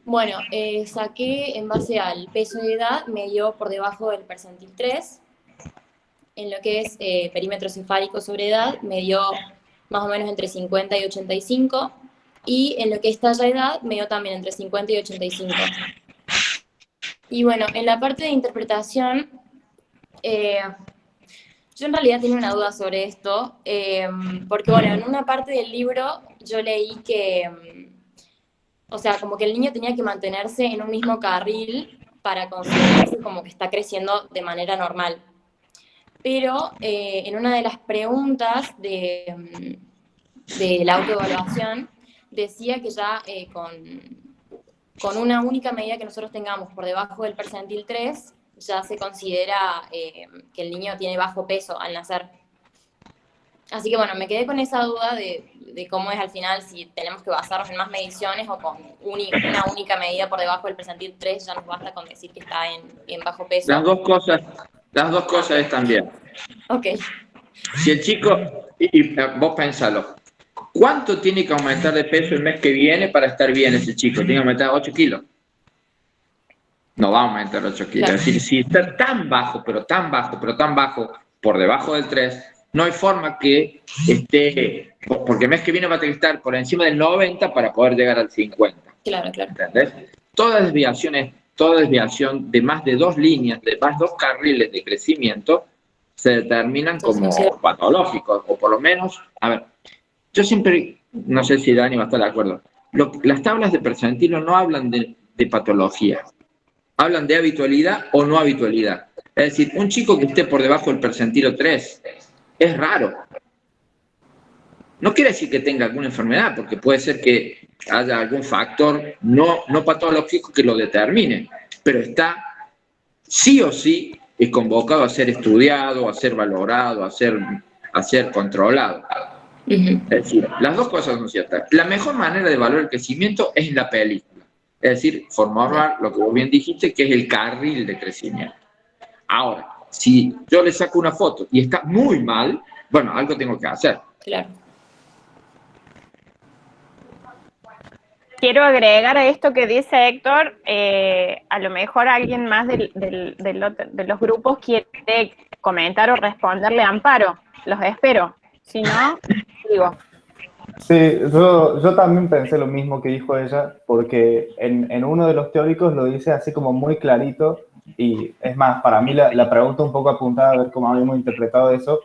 Bueno, saqué en base al peso y edad, me dio por debajo del percentil 3. En lo que es perímetro cefálico sobre edad, me dio más o menos entre 50 y 85. Y en lo que es talla edad, me dio también entre 50 y 85. Y bueno, en la parte de interpretación, eh, yo en realidad tenía una duda sobre esto, porque bueno, en una parte del libro yo leí que, o sea, como que el niño tenía que mantenerse en un mismo carril para considerarse como que está creciendo de manera normal. Pero en una de las preguntas de la autoevaluación decía que ya con una única medida que nosotros tengamos por debajo del percentil 3 ya se considera que el niño tiene bajo peso al nacer. Así que bueno, me quedé con esa duda de cómo es al final, si tenemos que basarnos en más mediciones o con una única medida por debajo del percentil 3 ya nos basta con decir que está en bajo Las peso. dos cosas, las dos Ah, cosas están bien. ok, Si el chico, y vos pensalo, ¿cuánto tiene que aumentar de peso el mes que viene para estar bien ese chico? ¿Tiene que aumentar 8 kilos? No va a aumentar 8 kilos. claro, Es decir, si está tan bajo, pero tan bajo, pero tan bajo, por debajo del 3, no hay forma que esté, porque el mes que viene va a tener que estar por encima del 90 para poder llegar al 50. claro, claro. ¿Entendés? Toda desviación de más de dos líneas, de más de dos carriles de crecimiento, se determinan Se considera. como patológicos, o por lo menos, a ver, yo siempre, no sé si Dani va a estar de acuerdo, las tablas de percentilo no hablan de patología, hablan de habitualidad o no habitualidad. Es decir, un chico que esté por debajo del percentilo 3 es raro. No quiere decir que tenga alguna enfermedad, porque puede ser que haya algún factor no patológico que lo determine, pero está sí o sí es convocado a ser estudiado, a ser valorado, a ser controlado. Ujú. Es decir, las dos cosas son ciertas. La mejor manera de evaluar el crecimiento es en la película. Es decir, Bien, formar lo que vos bien dijiste, que es el carril de crecimiento. Ahora, si yo le saco una foto y está muy mal, bueno, algo tengo que hacer. claro. Quiero agregar a esto que dice Héctor, a lo mejor alguien más de los grupos quiere comentar o responderle a Amparo. Los espero. Si no, digo. Sí, yo también pensé lo mismo que dijo ella, porque en uno de los teóricos lo dice así como muy clarito, y es más, para mí la pregunta un poco apuntada a ver cómo habíamos interpretado eso.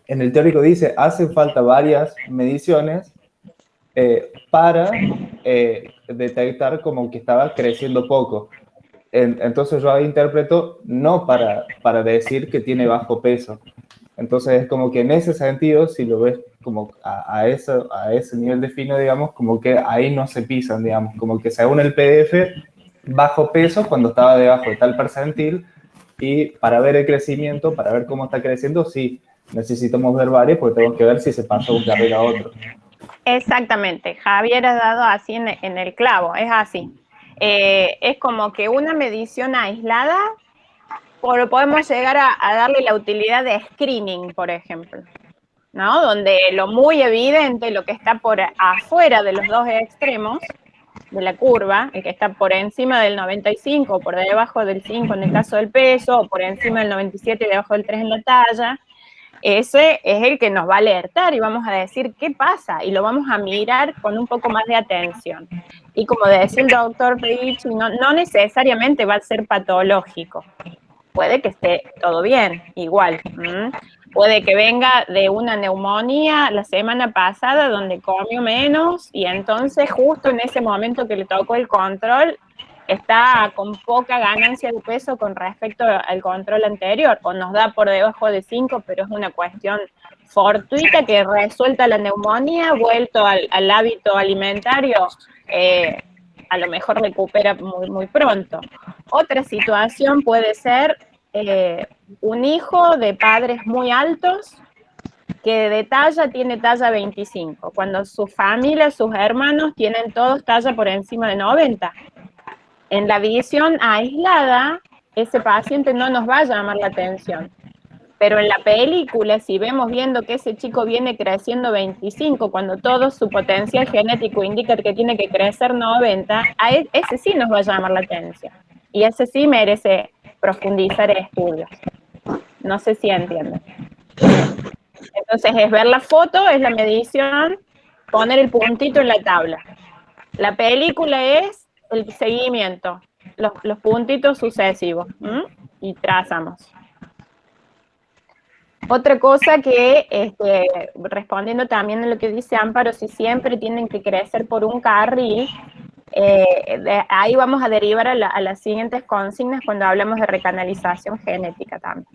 En el teórico dice, hacen falta varias mediciones para detectar como que estaba creciendo poco. Entonces yo ahí interpreto no para decir que tiene bajo peso. Entonces es como que en ese sentido, si lo ves como a ese nivel de fino, digamos, como que ahí no se pisan, digamos, como que según el PDF, bajo peso cuando estaba debajo de tal percentil, y para ver el crecimiento, para ver cómo está creciendo, sí, necesitamos ver varios porque tenemos que ver si se pasó un carril a otro. Exactamente. Javier ha dado así en el clavo. Es así. Es como que una medición aislada, podemos llegar a darle la utilidad de screening, por ejemplo, ¿no? Donde lo muy evidente, lo que está por afuera de los dos extremos de la curva, el que está por encima del 95, por debajo del 5 en el caso del peso, o por encima del 97 y debajo del 3 en la talla, ese es el que nos va a alertar y vamos a decir qué pasa y lo vamos a mirar con un poco más de atención. Y como decía el doctor Rich, no necesariamente va a ser patológico. Puede que esté todo bien, igual. Puede que venga de una neumonía la semana pasada donde comió menos y entonces justo en ese momento que le tocó el control está con poca ganancia de peso con respecto al control anterior, o nos da por debajo de 5, pero es una cuestión fortuita que resuelta la neumonía, vuelto al hábito alimentario, a lo mejor recupera muy, muy pronto. Otra situación puede ser un hijo de padres muy altos que de talla tiene talla 25, cuando su familia, sus hermanos tienen todos talla por encima de 90. En la visión aislada, ese paciente no nos va a llamar la atención. Pero en la película, si vemos viendo que ese chico viene creciendo 25, cuando todo su potencial genético indica que tiene que crecer 90, ese sí nos va a llamar la atención. Y ese sí merece profundizar estudios. No sé si entienden. Entonces, es ver la foto, es la medición, poner el puntito en la tabla. La película es el seguimiento, los puntitos sucesivos, y trazamos. Otra cosa que, respondiendo también a lo que dice Amparo, si siempre tienen que crecer por un carril, ahí vamos a derivar a las siguientes consignas cuando hablamos de recanalización genética también.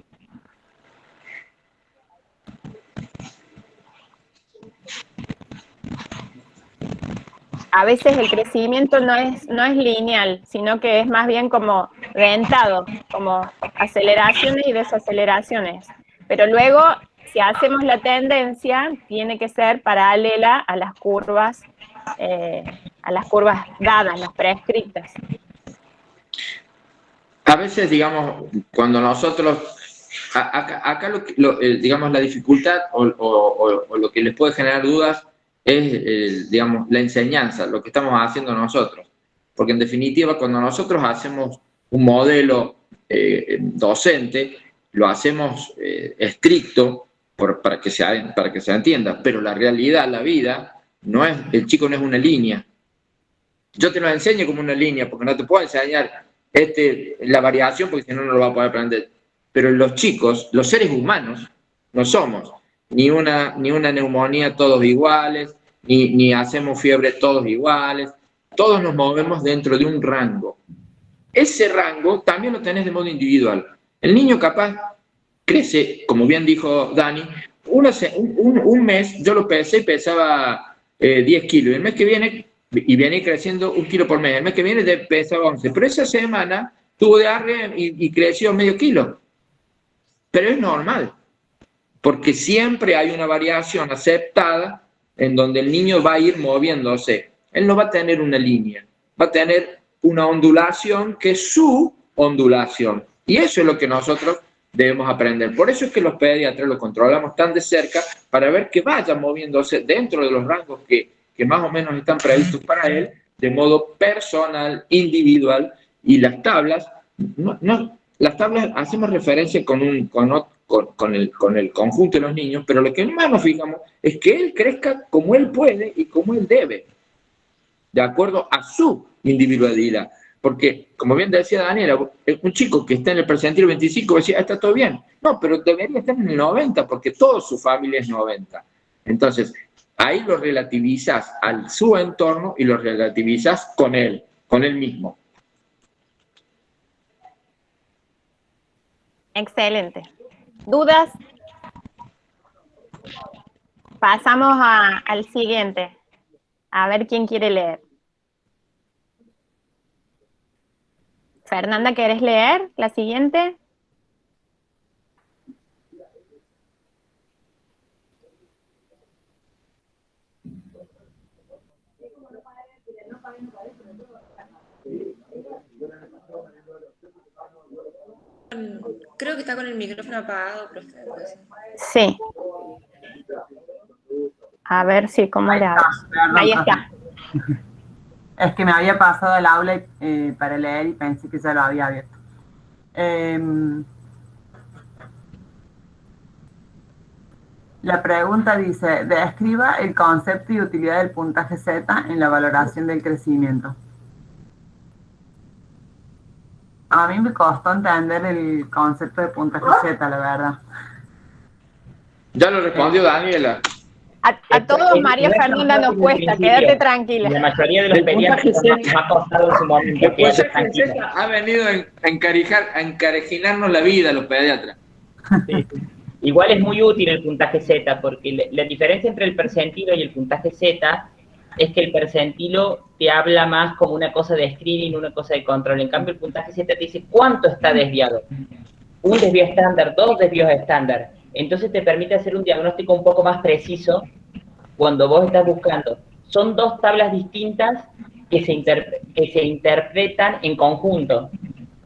A veces el crecimiento no es lineal, sino que es más bien como dentado, como aceleraciones y desaceleraciones. Pero luego, si hacemos la tendencia, tiene que ser paralela a las curvas dadas, las prescritas. A veces, digamos, cuando nosotros, acá digamos, la dificultad o lo que les puede generar dudas es, digamos, la enseñanza, lo que estamos haciendo nosotros. Porque en definitiva, cuando nosotros hacemos un modelo docente, lo hacemos estricto para que se entienda, pero la realidad, la vida, el chico no es una línea. Yo te lo enseño como una línea, porque no te puedo enseñar la variación, porque si no, no lo va a poder aprender. Pero los chicos, los seres humanos, no somos ni una neumonía todos iguales, ni hacemos fiebre todos iguales. Todos nos movemos dentro de un rango. Ese rango también lo tenés de modo individual. El niño capaz crece, como bien dijo Dani, un mes yo lo pesé y pesaba 10 kilos. El mes que viene, y viene creciendo 1 kilo por mes, el mes que viene pesaba 11. Pero esa semana tuvo diarrea y creció medio kilo. Pero es normal, porque siempre hay una variación aceptada en donde el niño va a ir moviéndose. Él no va a tener una línea, va a tener una ondulación que es su ondulación. Y eso es lo que nosotros debemos aprender. Por eso es que los pediatras lo controlamos tan de cerca para ver que vaya moviéndose dentro de los rangos que más o menos están previstos para él, de modo personal, individual. Y las tablas, las tablas hacemos referencia con el conjunto de los niños, pero lo que más nos fijamos es que él crezca como él puede y como él debe, de acuerdo a su individualidad. Porque, como bien decía Daniela, un chico que está en el percentil 25 decía, está todo bien. No, pero debería estar en el 90, porque toda su familia es 90. Entonces, ahí lo relativizas a su entorno y lo relativizas con él mismo. Excelente. ¿Dudas? Pasamos al siguiente. A ver quién quiere leer. Fernanda, ¿querés leer la siguiente? Creo que está con el micrófono apagado, profe. Sí. A ver si, ¿cómo le hago? Ahí está. Es que me había pasado el aula para leer y pensé que ya lo había abierto. La pregunta dice, describa el concepto y utilidad del puntaje Z en la valoración del crecimiento. A mí me costó entender el concepto de puntaje Z, la verdad. Ya lo respondió Daniela. A todos, María Fernanda, nos cuesta, quédate tranquila. La mayoría de los pediatras nos ha costado en su momento. Ha venido a encarejinarnos la vida a los pediatras. Sí. Igual es muy útil el puntaje Z, porque la diferencia entre el percentilo y el puntaje Z es que el percentilo te habla más como una cosa de screening, una cosa de control. En cambio, el puntaje Z te dice cuánto está desviado. Un desvío estándar, 2 desvíos estándar. Entonces te permite hacer un diagnóstico un poco más preciso cuando vos estás buscando. Son 2 tablas distintas que se interpretan en conjunto,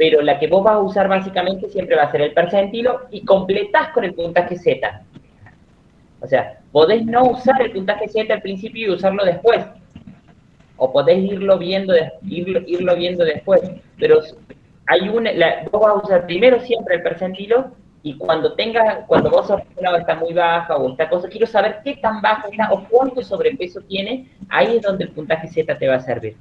pero la que vos vas a usar básicamente siempre va a ser el percentilo y completás con el puntaje Z. O sea, podés no usar el puntaje Z al principio y usarlo después. O podés irlo viendo después. Pero hay vos vas a usar primero siempre el percentilo y cuando vos observas está muy baja o esta cosa, quiero saber qué tan baja está o cuánto sobrepeso tiene, ahí es donde el puntaje Z te va a servir.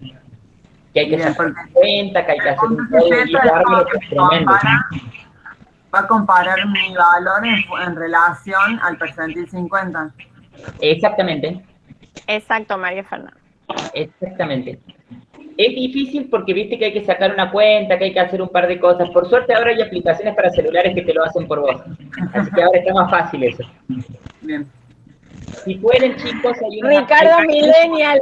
Que hay que sacar cuenta, que hay que hacer un código y darle que es tremendo. Va a comparar mi valor en relación al percentil 50. Exactamente. Exacto, María Fernanda. Exactamente. Es difícil porque viste que hay que sacar una cuenta, que hay que hacer un par de cosas. Por suerte ahora hay aplicaciones para celulares que te lo hacen por vos. Así que ahora está más fácil eso. Bien. Si pueden, chicos, hay una... Ricardo Millennial.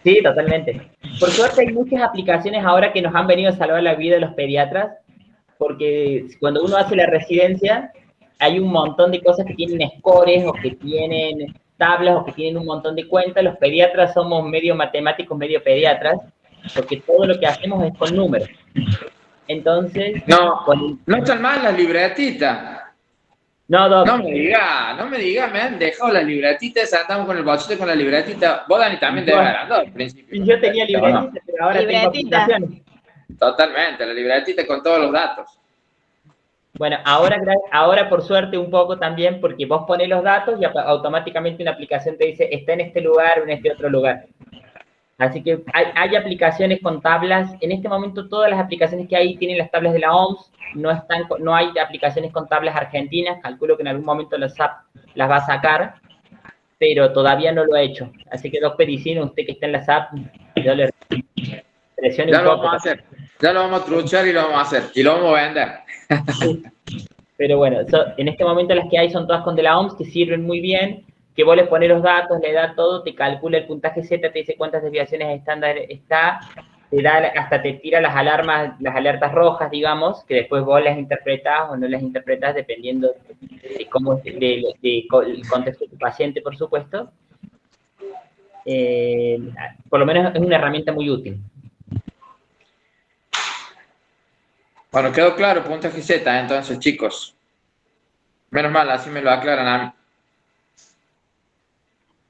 Sí, totalmente. Por suerte hay muchas aplicaciones ahora que nos han venido a salvar la vida a los pediatras, porque cuando uno hace la residencia, hay un montón de cosas que tienen scores o que tienen tablas o que tienen un montón de cuentas. Los pediatras somos medio matemáticos, medio pediatras, porque todo lo que hacemos es con números. Entonces... No están mal las libretitas. No, Doc. No me diga, me han dejado las libretitas, andamos con el bolsito con la libretita. Vos, Dani, también te habías ganado al principio. Yo tenía libretitas, pero ahora tengo aplicaciones. Totalmente, la libretita con todos los datos. Bueno, ahora por suerte un poco también, porque vos pones los datos y automáticamente una aplicación te dice, está en este lugar o en este otro lugar. Así que hay aplicaciones con tablas. En este momento todas las aplicaciones que hay tienen las tablas de la OMS. No hay aplicaciones con tablas argentinas. Calculo que en algún momento la SAP las va a sacar, pero todavía no lo ha hecho. Así que, Doc Pedicino, usted que está en la SAP, yo le presione un poco. Vamos a hacer. Ya lo vamos a truchar y lo vamos a hacer. Y lo vamos a vender. Pero bueno, en este momento las que hay son todas con de la OMS, que sirven muy bien, que vos le pones los datos, le da todo, te calcula el puntaje Z, te dice cuántas desviaciones estándar está, hasta te tira las alarmas, las alertas rojas, digamos, que después vos las interpretás o no las interpretás, dependiendo de cómo el contexto de tu paciente, por supuesto. Por lo menos es una herramienta muy útil. Bueno, quedó claro, puntaje Z, entonces, chicos. Menos mal, así me lo aclaran a mí.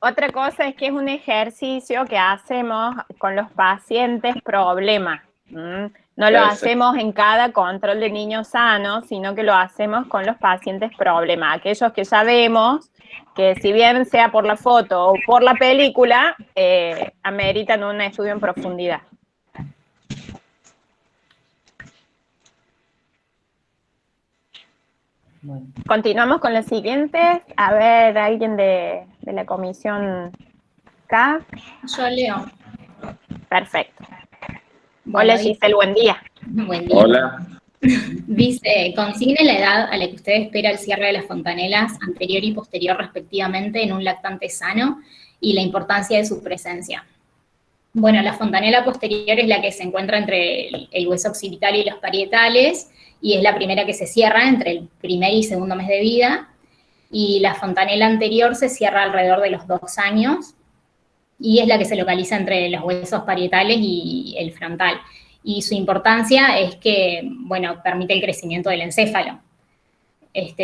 Otra cosa es que es un ejercicio que hacemos con los pacientes problema. No lo hacemos en cada control de niños sanos, sino que lo hacemos con los pacientes problema. Aquellos que sabemos que si bien sea por la foto o por la película, ameritan un estudio en profundidad. Bueno. Continuamos con los siguientes. A ver, alguien de la comisión K. Yo leo. Perfecto. Bueno, hola Giselle, buen día. Buen día. Hola. Dice, consigne la edad a la que usted espera el cierre de las fontanelas anterior y posterior respectivamente en un lactante sano y la importancia de su presencia. Bueno, la fontanela posterior es la que se encuentra entre el hueso occipital y los parietales, y es la primera que se cierra entre el primer y segundo mes de vida, y la fontanela anterior se cierra alrededor de los 2 años, y es la que se localiza entre los huesos parietales y el frontal. Y su importancia es que, bueno, permite el crecimiento del encéfalo.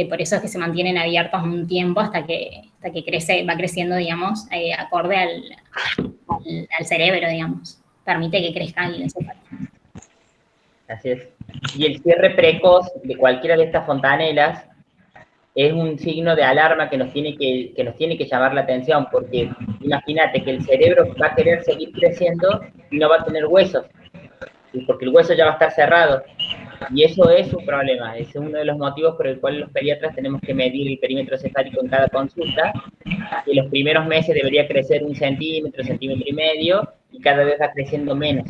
Por eso es que se mantienen abiertos un tiempo hasta que va creciendo, digamos, acorde al cerebro, digamos. Permite que crezca el encéfalo. Así es. Y el cierre precoz de cualquiera de estas fontanelas es un signo de alarma que nos tiene que llamar la atención, porque imagínate que el cerebro va a querer seguir creciendo y no va a tener huesos, porque el hueso ya va a estar cerrado. Y eso es un problema, es uno de los motivos por el cual los pediatras tenemos que medir el perímetro cefálico en cada consulta, que los primeros meses debería crecer 1 centímetro, 1,5 centímetros, y cada vez va creciendo menos.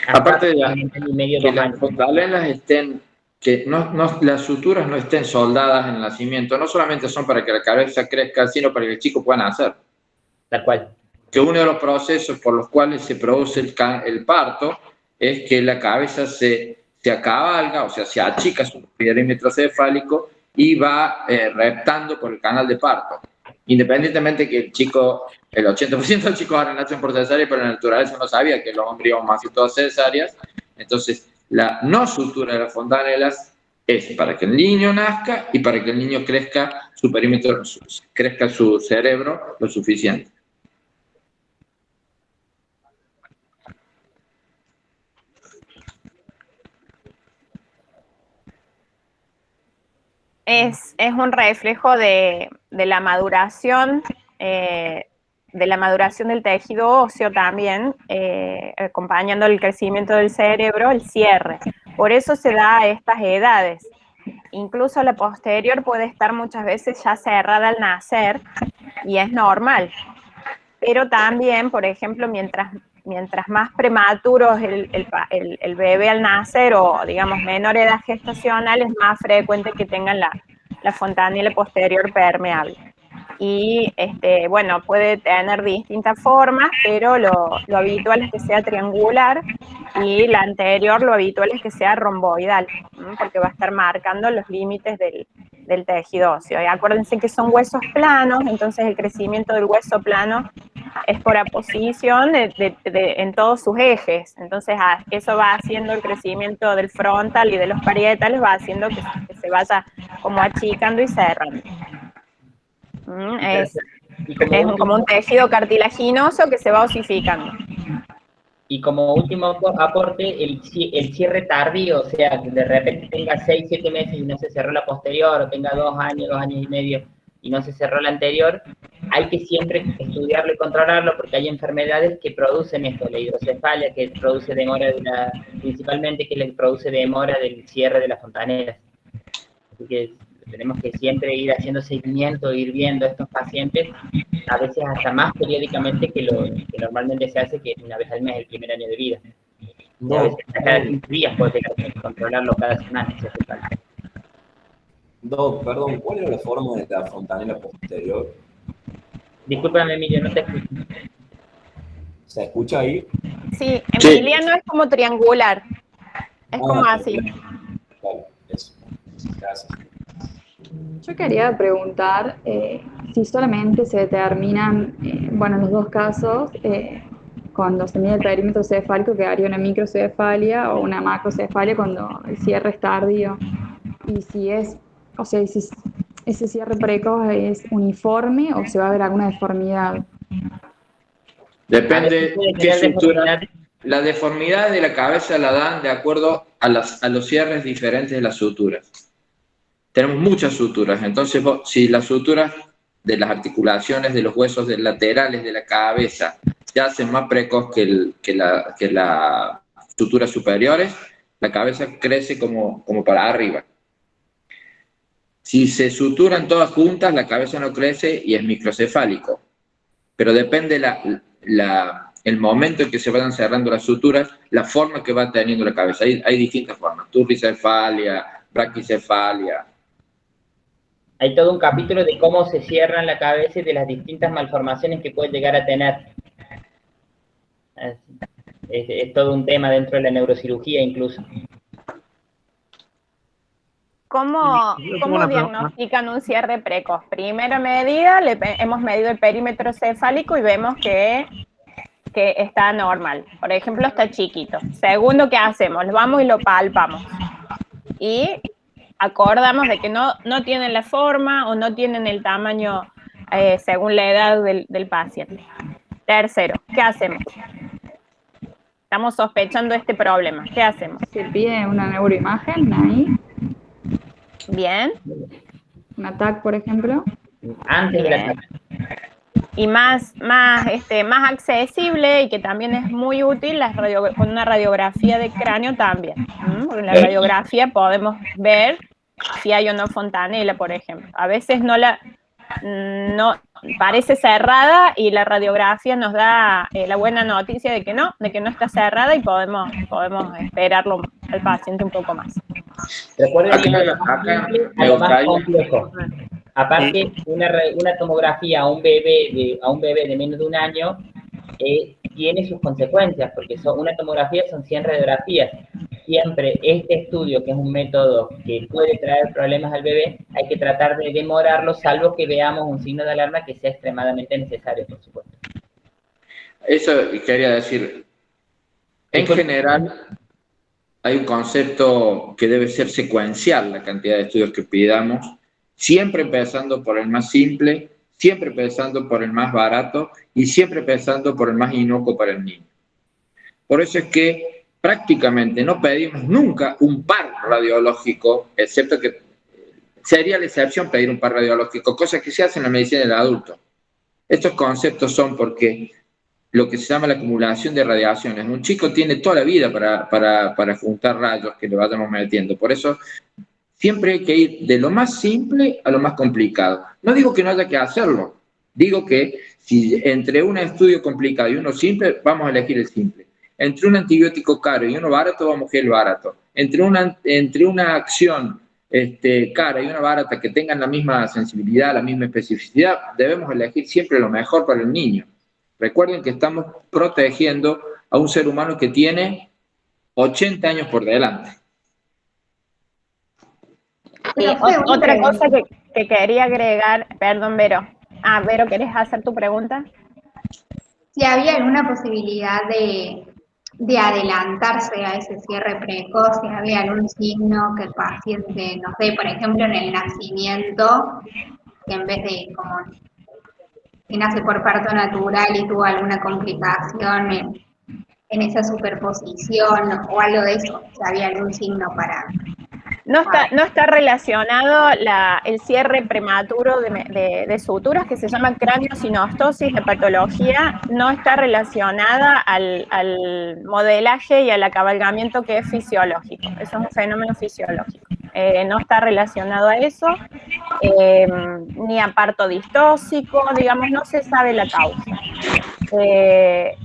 Aparte de que las fontanelas las suturas no estén soldadas en el nacimiento, no solamente son para que la cabeza crezca, sino para que el chico pueda nacer. Tal cual. Que uno de los procesos por los cuales se produce el parto es que la cabeza se acabalga, o sea, se achica su perímetro cefálico y va reptando por el canal de parto. Independientemente que el 80% de los chicos ahora nacen por cesárea, pero en la naturaleza no sabía que los hombres íbamos a hacer todas cesáreas, Entonces, la no sutura de las fontanelas es para que el niño nazca y para que el niño crezca su perímetro, crezca su cerebro lo suficiente. Es un reflejo de la maduración, del tejido óseo también, acompañando el crecimiento del cerebro, el cierre. Por eso se da a estas edades. Incluso la posterior puede estar muchas veces ya cerrada al nacer, y es normal. Pero también, por ejemplo, mientras más prematuro es el bebé al nacer, o digamos menor edad gestacional, es más frecuente que tengan la fontanela posterior permeable. Y bueno, puede tener distintas formas, pero lo habitual es que sea triangular, y la anterior lo habitual es que sea romboidal, porque va a estar marcando los límites del tejido óseo. Y acuérdense que son huesos planos, entonces el crecimiento del hueso plano es por aposición en todos sus ejes. Entonces eso va haciendo el crecimiento del frontal y de los parietales, va haciendo que se vaya como achicando y cerrando. Es como un tejido cartilaginoso que se va osificando. Y como último aporte, el cierre tardío, o sea, que de repente tenga 6, 7 meses y no se cerró la posterior, o tenga 2 años y medio y no se cerró la anterior, hay que siempre estudiarlo y controlarlo, porque hay enfermedades que producen esto, la hidrocefalia, que produce demora principalmente que le produce demora del cierre de las fontanelas. Así que tenemos que siempre ir haciendo seguimiento, ir viendo a estos pacientes, a veces hasta más periódicamente que lo que normalmente se hace, que es una vez al mes el primer año de vida. Y a veces cada 15 días puede tener que controlarlo cada semana, si hace falta. Doc, perdón, ¿cuál era la forma de la fontanela posterior? Discúlpame, Emilio, no te escucho. ¿Se escucha ahí? Sí, Emiliano es como triangular. Es como así. Vale, eso. Gracias. Yo quería preguntar si solamente se determinan, bueno, en los dos casos, cuando se mide el perímetro cefálico, que haría una microcefalia o una macrocefalia cuando el cierre es tardío. Y si es, o sea, si ese cierre precoz es uniforme o se va a ver alguna deformidad. Depende qué sutura. La deformidad de la cabeza la dan de acuerdo a los cierres diferentes de las suturas. Tenemos muchas suturas, entonces si las suturas de las articulaciones de los huesos laterales de la cabeza se hacen más precoz que las suturas superiores, la cabeza crece como para arriba. Si se suturan todas juntas, la cabeza no crece y es microcefálico. Pero depende el momento en que se vayan cerrando las suturas, la forma que va teniendo la cabeza. Hay distintas formas, turbicefalia, braquicefalia. Hay todo un capítulo de cómo se cierran la cabeza y de las distintas malformaciones que puede llegar a tener. Es todo un tema dentro de la neurocirugía incluso. ¿Cómo diagnostican un cierre precoz? Primera medida, hemos medido el perímetro cefálico y vemos que está normal. Por ejemplo, está chiquito. Segundo, ¿qué hacemos? Vamos y lo palpamos. Y acordamos de que no tienen la forma o no tienen el tamaño según la edad del paciente. Tercero, ¿qué hacemos? Estamos sospechando este problema. ¿Qué hacemos? Se pide una neuroimagen ahí. Bien. Un ATAC, por ejemplo. Antes de la y más accesible, y que también es muy útil, con una radiografía de cráneo también. En la radiografía podemos ver si hay o no fontanela, por ejemplo. A veces no parece cerrada y la radiografía nos da la buena noticia de que no está cerrada, y podemos esperarlo al paciente un poco más. Recuerden que lo más complejo. Aparte, una tomografía a un bebé de menos de un año tiene sus consecuencias, porque una tomografía son 100 radiografías. Siempre este estudio, que es un método que puede traer problemas al bebé, hay que tratar de demorarlo, salvo que veamos un signo de alarma que sea extremadamente necesario, por supuesto. Eso quería decir. En general, hay un concepto que debe ser secuencial, la cantidad de estudios que pidamos, siempre empezando por el más simple, siempre empezando por el más barato y siempre empezando por el más inocuo para el niño. Por eso es que prácticamente no pedimos nunca un par radiológico, excepto que sería la excepción pedir un par radiológico, cosa que se hace en la medicina del adulto. Estos conceptos son porque lo que se llama la acumulación de radiaciones. Un chico tiene toda la vida para juntar rayos que le vayamos metiendo. Por eso siempre hay que ir de lo más simple a lo más complicado. No digo que no haya que hacerlo. Digo que si entre un estudio complicado y uno simple, vamos a elegir el simple. Entre un antibiótico caro y uno barato, vamos a elegir el barato. Entre una acción cara y una barata que tengan la misma sensibilidad, la misma especificidad, debemos elegir siempre lo mejor para el niño. Recuerden que estamos protegiendo a un ser humano que tiene 80 años por delante. Otra cosa que quería agregar, perdón, Vero. Vero, ¿querés hacer tu pregunta? Si había alguna posibilidad de adelantarse a ese cierre precoz, si había algún signo que el paciente, no sé, por ejemplo, en el nacimiento, que en vez de como que nace por parto natural y tuvo alguna complicación en esa superposición o algo de eso, si había algún signo para... No está relacionado el cierre prematuro de suturas, que se llama craniosinostosis, la patología, no está relacionada al modelaje y al acabalgamiento que es fisiológico. Eso es un fenómeno fisiológico. No está relacionado a eso, ni a parto distóxico, digamos, no se sabe la causa.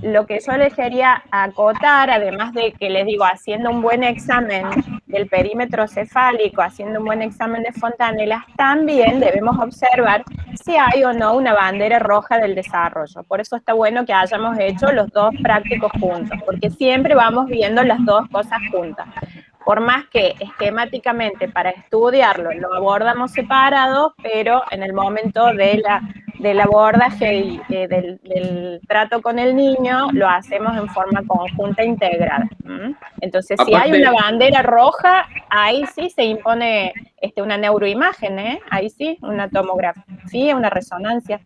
Lo que yo les quería acotar, además de que les digo, haciendo un buen examen del perímetro cefálico, haciendo un buen examen de fontanelas, también debemos observar si hay o no una bandera roja del desarrollo. Por eso está bueno que hayamos hecho los dos prácticos juntos, porque siempre vamos viendo las dos cosas juntas. Por más que esquemáticamente para estudiarlo lo abordamos separado, pero en el momento del abordaje y del trato con el niño, lo hacemos en forma conjunta e integrada. Entonces, si hay una bandera roja, ahí sí se impone una neuroimagen, ahí sí, una tomografía, una resonancia.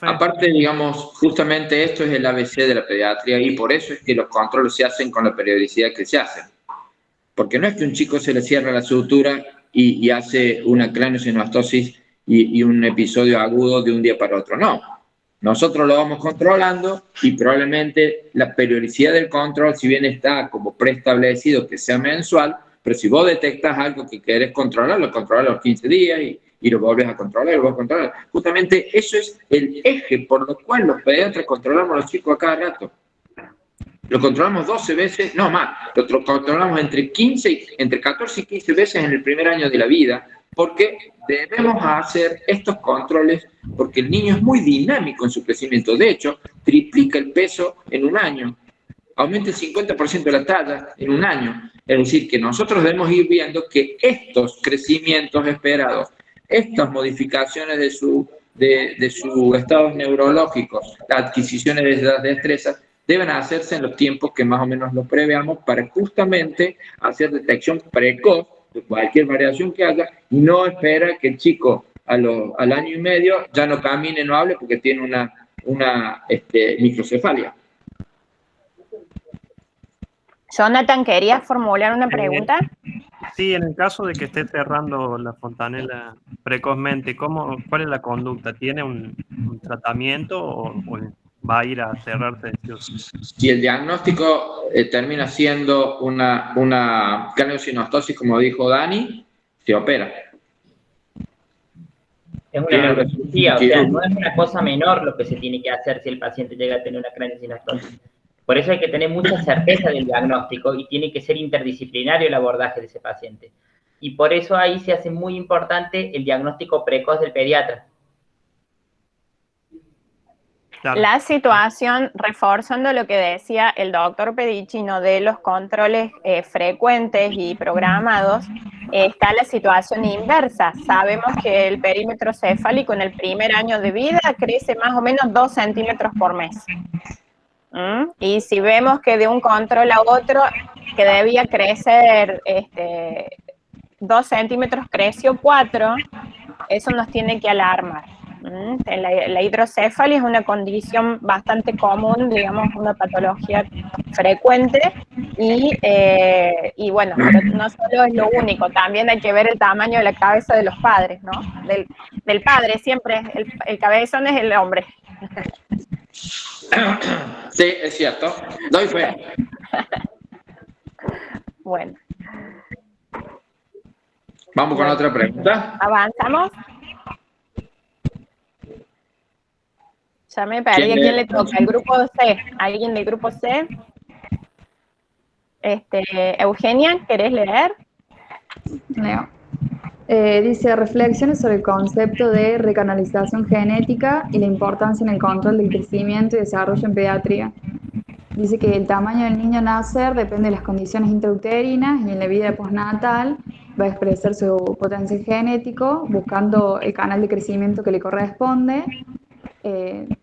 Aparte, digamos, justamente esto es el ABC de la pediatría y por eso es que los controles se hacen con la periodicidad que se hacen. Porque no es que un chico se le cierra la sutura y hace una craniosinostosis y un episodio agudo de un día para otro. No, nosotros lo vamos controlando y probablemente la periodicidad del control, si bien está como preestablecido que sea mensual, pero si vos detectas algo que querés controlar, lo controlas a los 15 días y lo volvés a controlar, lo volvés a controlar. Justamente eso es el eje por lo cual los pediatras controlamos a los chicos a cada rato. Lo controlamos 12 veces, no más, lo controlamos entre 14 y 15 veces en el primer año de la vida, porque debemos hacer estos controles porque el niño es muy dinámico en su crecimiento. De hecho, triplica el peso en un año, aumenta el 50% de la talla en un año. Es decir, que nosotros debemos ir viendo que estos crecimientos esperados, estas modificaciones de sus estados neurológicos, las adquisiciones de las destrezas, deben hacerse en los tiempos que más o menos lo preveamos para justamente hacer detección precoz de cualquier variación que haya y no espera que el chico al año y medio ya no camine, no hable porque tiene una microcefalia. Jonathan, ¿querías formular una pregunta? Sí, en el caso de que esté cerrando la fontanela precozmente, ¿cuál es la conducta? ¿Tiene un tratamiento o va a ir a cerrarse? Si el diagnóstico termina siendo una craniosinostosis, como dijo Dani, se opera. Es una neurocirugía, o sea, no es una cosa menor lo que se tiene que hacer si el paciente llega a tener una craniosinostosis. Por eso hay que tener mucha certeza del diagnóstico y tiene que ser interdisciplinario el abordaje de ese paciente. Y por eso ahí se hace muy importante el diagnóstico precoz del pediatra. La situación, reforzando lo que decía el doctor Pedicino de los controles frecuentes y programados, está la situación inversa. Sabemos que el perímetro cefálico en el primer año de vida crece más o menos 2 centímetros por mes. Y si vemos que de un control a otro que debía crecer 2 centímetros, creció 4, eso nos tiene que alarmar. La hidrocefalia es una condición bastante común, digamos, una patología frecuente, y bueno, pero no solo es lo único, también hay que ver el tamaño de la cabeza de los padres, ¿no? Del padre, siempre, el cabezón es el hombre. Sí, es cierto. Doy fe. Bueno. Vamos con otra pregunta. ¿Avanzamos? Ya me perdí. ¿A quién le toca? ¿El grupo C? ¿Alguien del grupo C? Eugenia, ¿querés leer? Leo. Dice, reflexiones sobre el concepto de recanalización genética y la importancia en el control del crecimiento y desarrollo en pediatría. Dice que el tamaño del niño a nacer depende de las condiciones intrauterinas y en la vida postnatal va a expresar su potencial genético buscando el canal de crecimiento que le corresponde.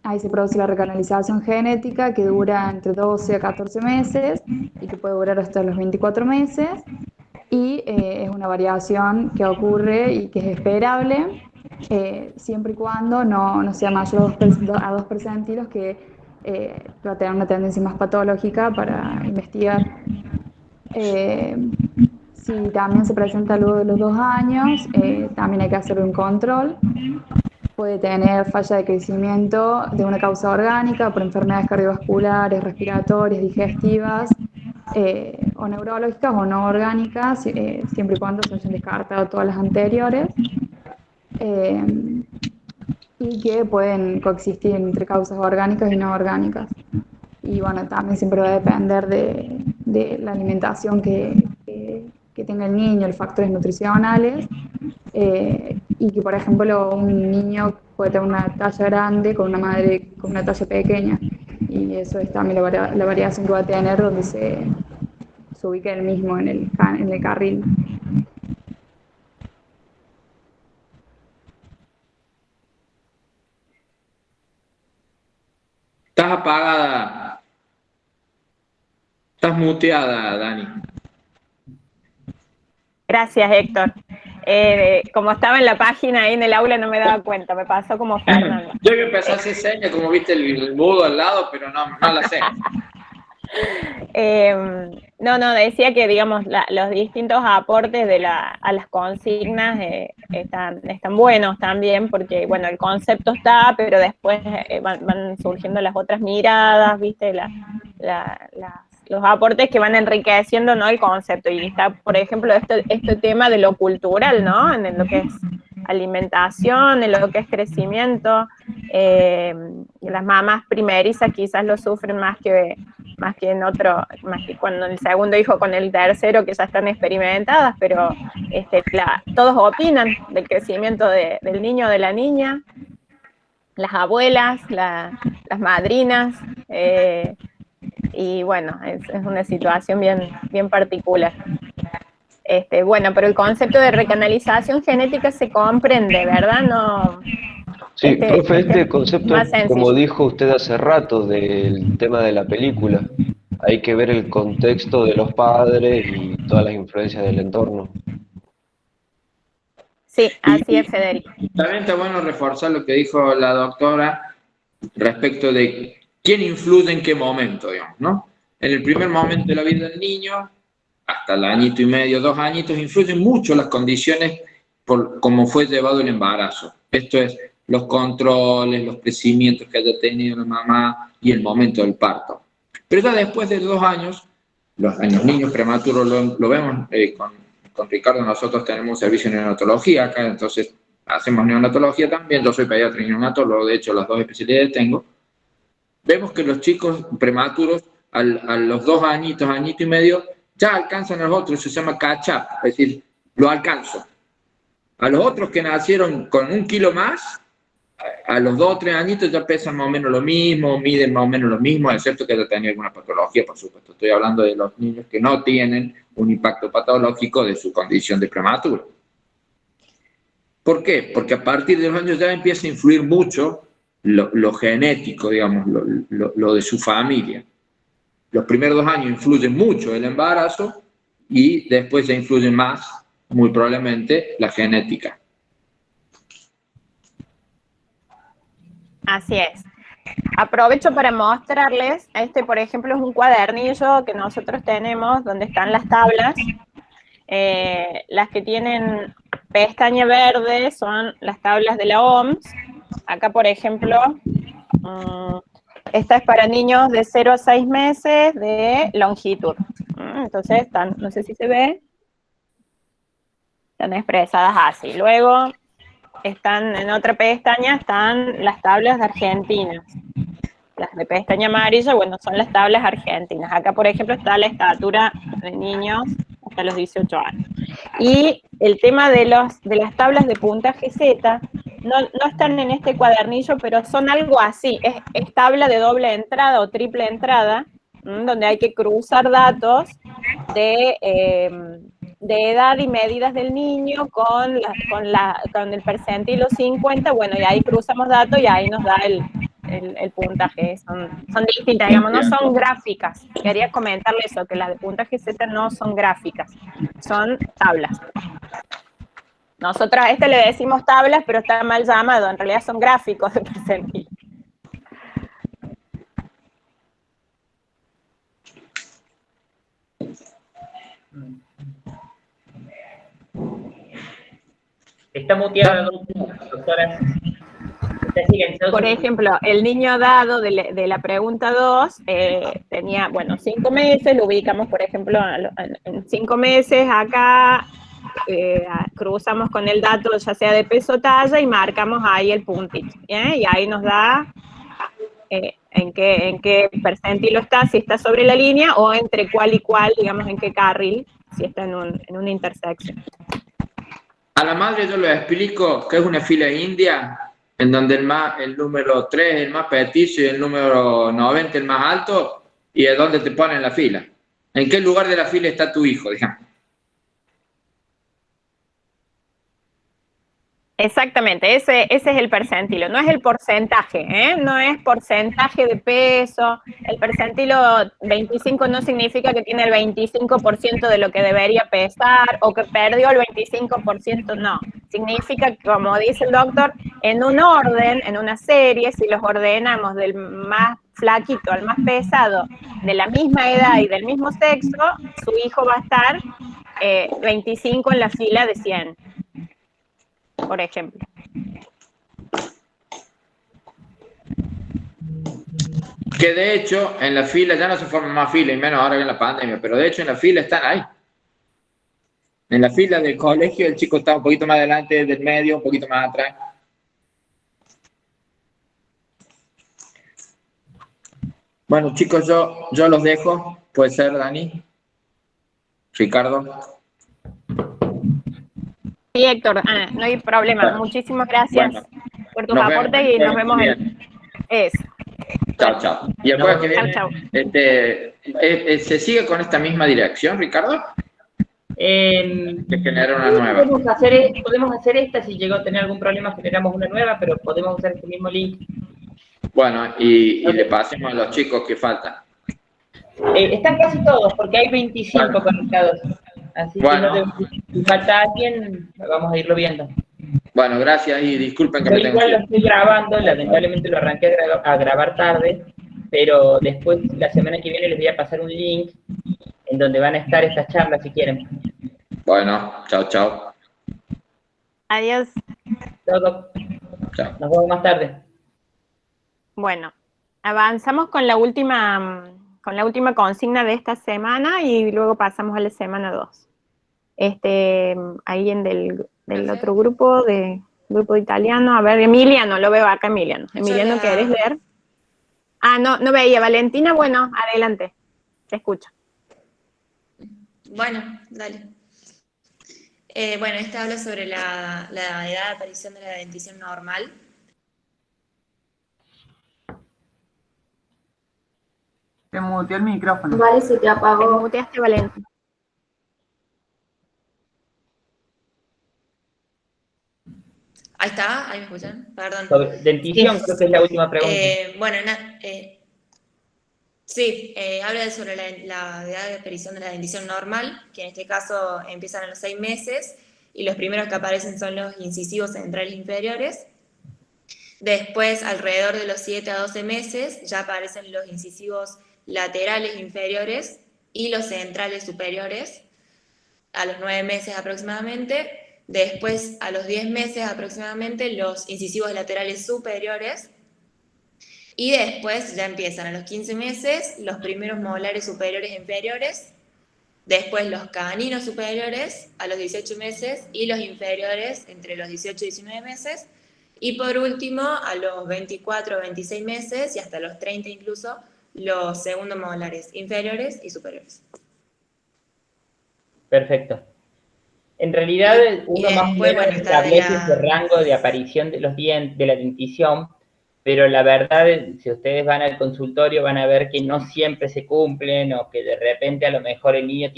Ahí se produce la recanalización genética que dura entre 12 a 14 meses y que puede durar hasta los 24 meses. Y es una variación que ocurre y que es esperable siempre y cuando no sea mayor a 2 percentilos, que va a tener una tendencia más patológica para investigar. Si también se presenta luego de los 2 años, también hay que hacer un control. Puede tener falla de crecimiento de una causa orgánica por enfermedades cardiovasculares, respiratorias, digestivas, o neurológicas o no orgánicas, siempre y cuando se hayan descartado todas las anteriores, y que pueden coexistir entre causas orgánicas y no orgánicas. Y bueno, también siempre va a depender de la alimentación que tenga el niño, los factores nutricionales, y que por ejemplo un niño puede tener una talla grande con una madre con una talla pequeña, y eso es también la variación que va a tener donde se ubica el mismo en el carril. Estás apagada. Estás muteada, Dani. Gracias, Héctor. Como estaba en la página ahí en el aula no me daba cuenta, me pasó como Fernando. Yo que empecé a hacer señas, como viste el mudo al lado, pero no la sé. Decía que, digamos, los distintos aportes a las consignas están buenos también, porque, bueno, el concepto está, pero después van surgiendo las otras miradas, ¿viste? Los aportes que van enriqueciendo, ¿no?, el concepto. Y está, por ejemplo, este tema de lo cultural, ¿no?, en lo que es alimentación, en lo que es crecimiento. Las mamás primerizas quizás lo sufren más que cuando el segundo hijo con el tercero, que ya están experimentadas, pero todos opinan del crecimiento del niño o de la niña, las abuelas, las madrinas, y bueno, es una situación bien particular. Bueno, pero el concepto de recanalización genética se comprende, ¿verdad? No. Sí, profe, este concepto, como sencillo. dijo usted hace rato, del tema de la película, hay que ver el contexto de los padres y todas las influencias del entorno. Sí, así es, Federico. También está bueno reforzar lo que dijo la doctora respecto de quién influye en qué momento, digamos, ¿no? En el primer momento de la vida del niño, hasta el añito y medio, 2 añitos, influyen mucho las condiciones por cómo fue llevado el embarazo. Esto es, los controles, los crecimientos que haya tenido la mamá y el momento del parto. Pero ya después de 2 años, en los niños prematuros lo vemos con Ricardo, nosotros tenemos un servicio de neonatología acá, entonces hacemos neonatología también, yo soy pediatra y neonatólogo, de hecho las 2 especialidades tengo. Vemos que los chicos prematuros a los 2 añitos, añito y medio, ya alcanzan a los otros, se llama catch up, es decir, lo alcanzo. A los otros que nacieron con 1 kilo más, a los 2 o 3 añitos ya pesan más o menos lo mismo, miden más o menos lo mismo, excepto que ya tienen alguna patología, por supuesto. Estoy hablando de los niños que no tienen un impacto patológico de su condición de prematuro. ¿Por qué? Porque a partir de los años ya empieza a influir mucho lo genético, digamos, lo de su familia. Los primeros 2 años influyen mucho el embarazo y después ya influye más, muy probablemente, la genética. Así es. Aprovecho para mostrarles, por ejemplo, es un cuadernillo que nosotros tenemos donde están las tablas. Las que tienen pestaña verde son las tablas de la OMS. Acá, por ejemplo, esta es para niños de 0 a 6 meses de longitud. Entonces, no sé si se ve, están expresadas así. Luego, en otra pestaña están las tablas de Argentina. Las de pestaña amarilla, bueno, son las tablas argentinas. Acá, por ejemplo, está la estatura de niños hasta los 18 años. Y el tema de las tablas de puntaje Z no están en este cuadernillo, pero son algo así. Es tabla de doble entrada o triple entrada, donde hay que cruzar datos de edad y medidas del niño con el percentilo 50, bueno, y ahí cruzamos datos y ahí nos da el puntaje. Son distintas, digamos, no son gráficas. Quería comentarle eso, que las de puntaje Z no son gráficas, son tablas. Nosotros a le decimos tablas, pero está mal llamado, en realidad son gráficos de percentil. Está muteada, doctora. Por ejemplo, el niño dado de la pregunta 2 tenía, bueno, 5 meses, lo ubicamos, por ejemplo, en 5 meses acá, cruzamos con el dato ya sea de peso o talla y marcamos ahí el puntito, ¿bien? Y ahí nos da en qué percentilo está, si está sobre la línea o entre cuál y cuál, digamos, en qué carril, si está en una intersección. A la madre yo le explico que es una fila india, en donde el número 3 es el más petizo y el número 90 el más alto, y es donde te ponen la fila. ¿En qué lugar de la fila está tu hijo, digamos? Exactamente, ese es el percentilo, no es el porcentaje, no es porcentaje de peso. El percentilo 25 no significa que tiene el 25% de lo que debería pesar o que perdió el 25%, no. Significa, como dice el doctor, en un orden, en una serie, si los ordenamos del más flaquito al más pesado, de la misma edad y del mismo sexo, su hijo va a estar 25 en la fila de 100. Por ejemplo. Que de hecho en la fila ya no se forman más filas, y menos ahora que en la pandemia, pero de hecho en la fila están ahí. En la fila del colegio el chico está un poquito más adelante del medio, un poquito más atrás. Bueno, chicos, yo los dejo. Puede ser, Dani. Ricardo. Sí, Héctor, no hay problema. Bueno, muchísimas gracias por tus aportes y nos vemos en eso. Chao, chao. Y el jueves que viene, ¿se sigue con esta misma dirección, Ricardo? Que genera una nueva. Podemos hacer esta, si llegó a tener algún problema generamos una nueva, pero podemos usar este mismo link. Bueno, y le pasemos a los chicos que faltan. Están casi todos, porque hay 25 conectados. Así bueno, que si falta alguien, vamos a irlo viendo. Bueno, gracias y disculpen que Yo me tengo igual que lo estoy grabando, lamentablemente lo arranqué a grabar tarde, pero después la semana que viene les voy a pasar un link en donde van a estar estas charlas si quieren. Bueno, chao, chao. Adiós. Chao. Nos vemos más tarde. Bueno, avanzamos con la última consigna de esta semana y luego pasamos a la semana 2. Ahí en del otro grupo de italiano, a ver, Emiliano, lo veo acá, Emiliano. Emiliano, ¿querés leer? Ah, no veía, Valentina, bueno, adelante, te escucho. Bueno, dale. Bueno, esta habla sobre la edad de aparición de la dentición normal. Te muteó el micrófono. Vale, se te apagó. Te muteaste, Valentina. Ahí está, ahí me escuchan, perdón. Sobre dentición, creo que es la última pregunta. Bueno, Sí, habla sobre la edad de aparición de la dentición normal, que en este caso empiezan a los 6 meses, y los primeros que aparecen son los incisivos centrales inferiores. Después, alrededor de los 7 a 12 meses, ya aparecen los incisivos laterales inferiores y los centrales superiores, a los 9 meses aproximadamente. Después, a los 10 meses aproximadamente, los incisivos laterales superiores. Y después ya empiezan a los 15 meses los primeros molares superiores e inferiores, después los caninos superiores a los 18 meses y los inferiores entre los 18 y 19 meses, y por último a los 24 o 26 meses y hasta los 30 incluso, los segundos molares inferiores y superiores. Perfecto. En realidad, uno más o menos establece ese rango de aparición de los dientes, de la dentición, pero la verdad, si ustedes van al consultorio van a ver que no siempre se cumplen, o que de repente a lo mejor el niño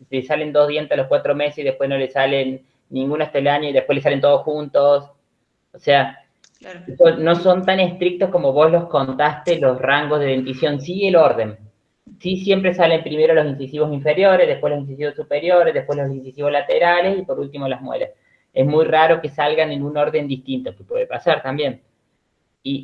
le salen 2 dientes a los 4 meses y después no le salen ninguno hasta el año y después le salen todos juntos. O sea, claro, no son tan estrictos como vos los contaste, los rangos de dentición, sí el orden. Sí, siempre salen primero los incisivos inferiores, después los incisivos superiores, después los incisivos laterales y por último las muelas. Es muy raro que salgan en un orden distinto, que puede pasar también.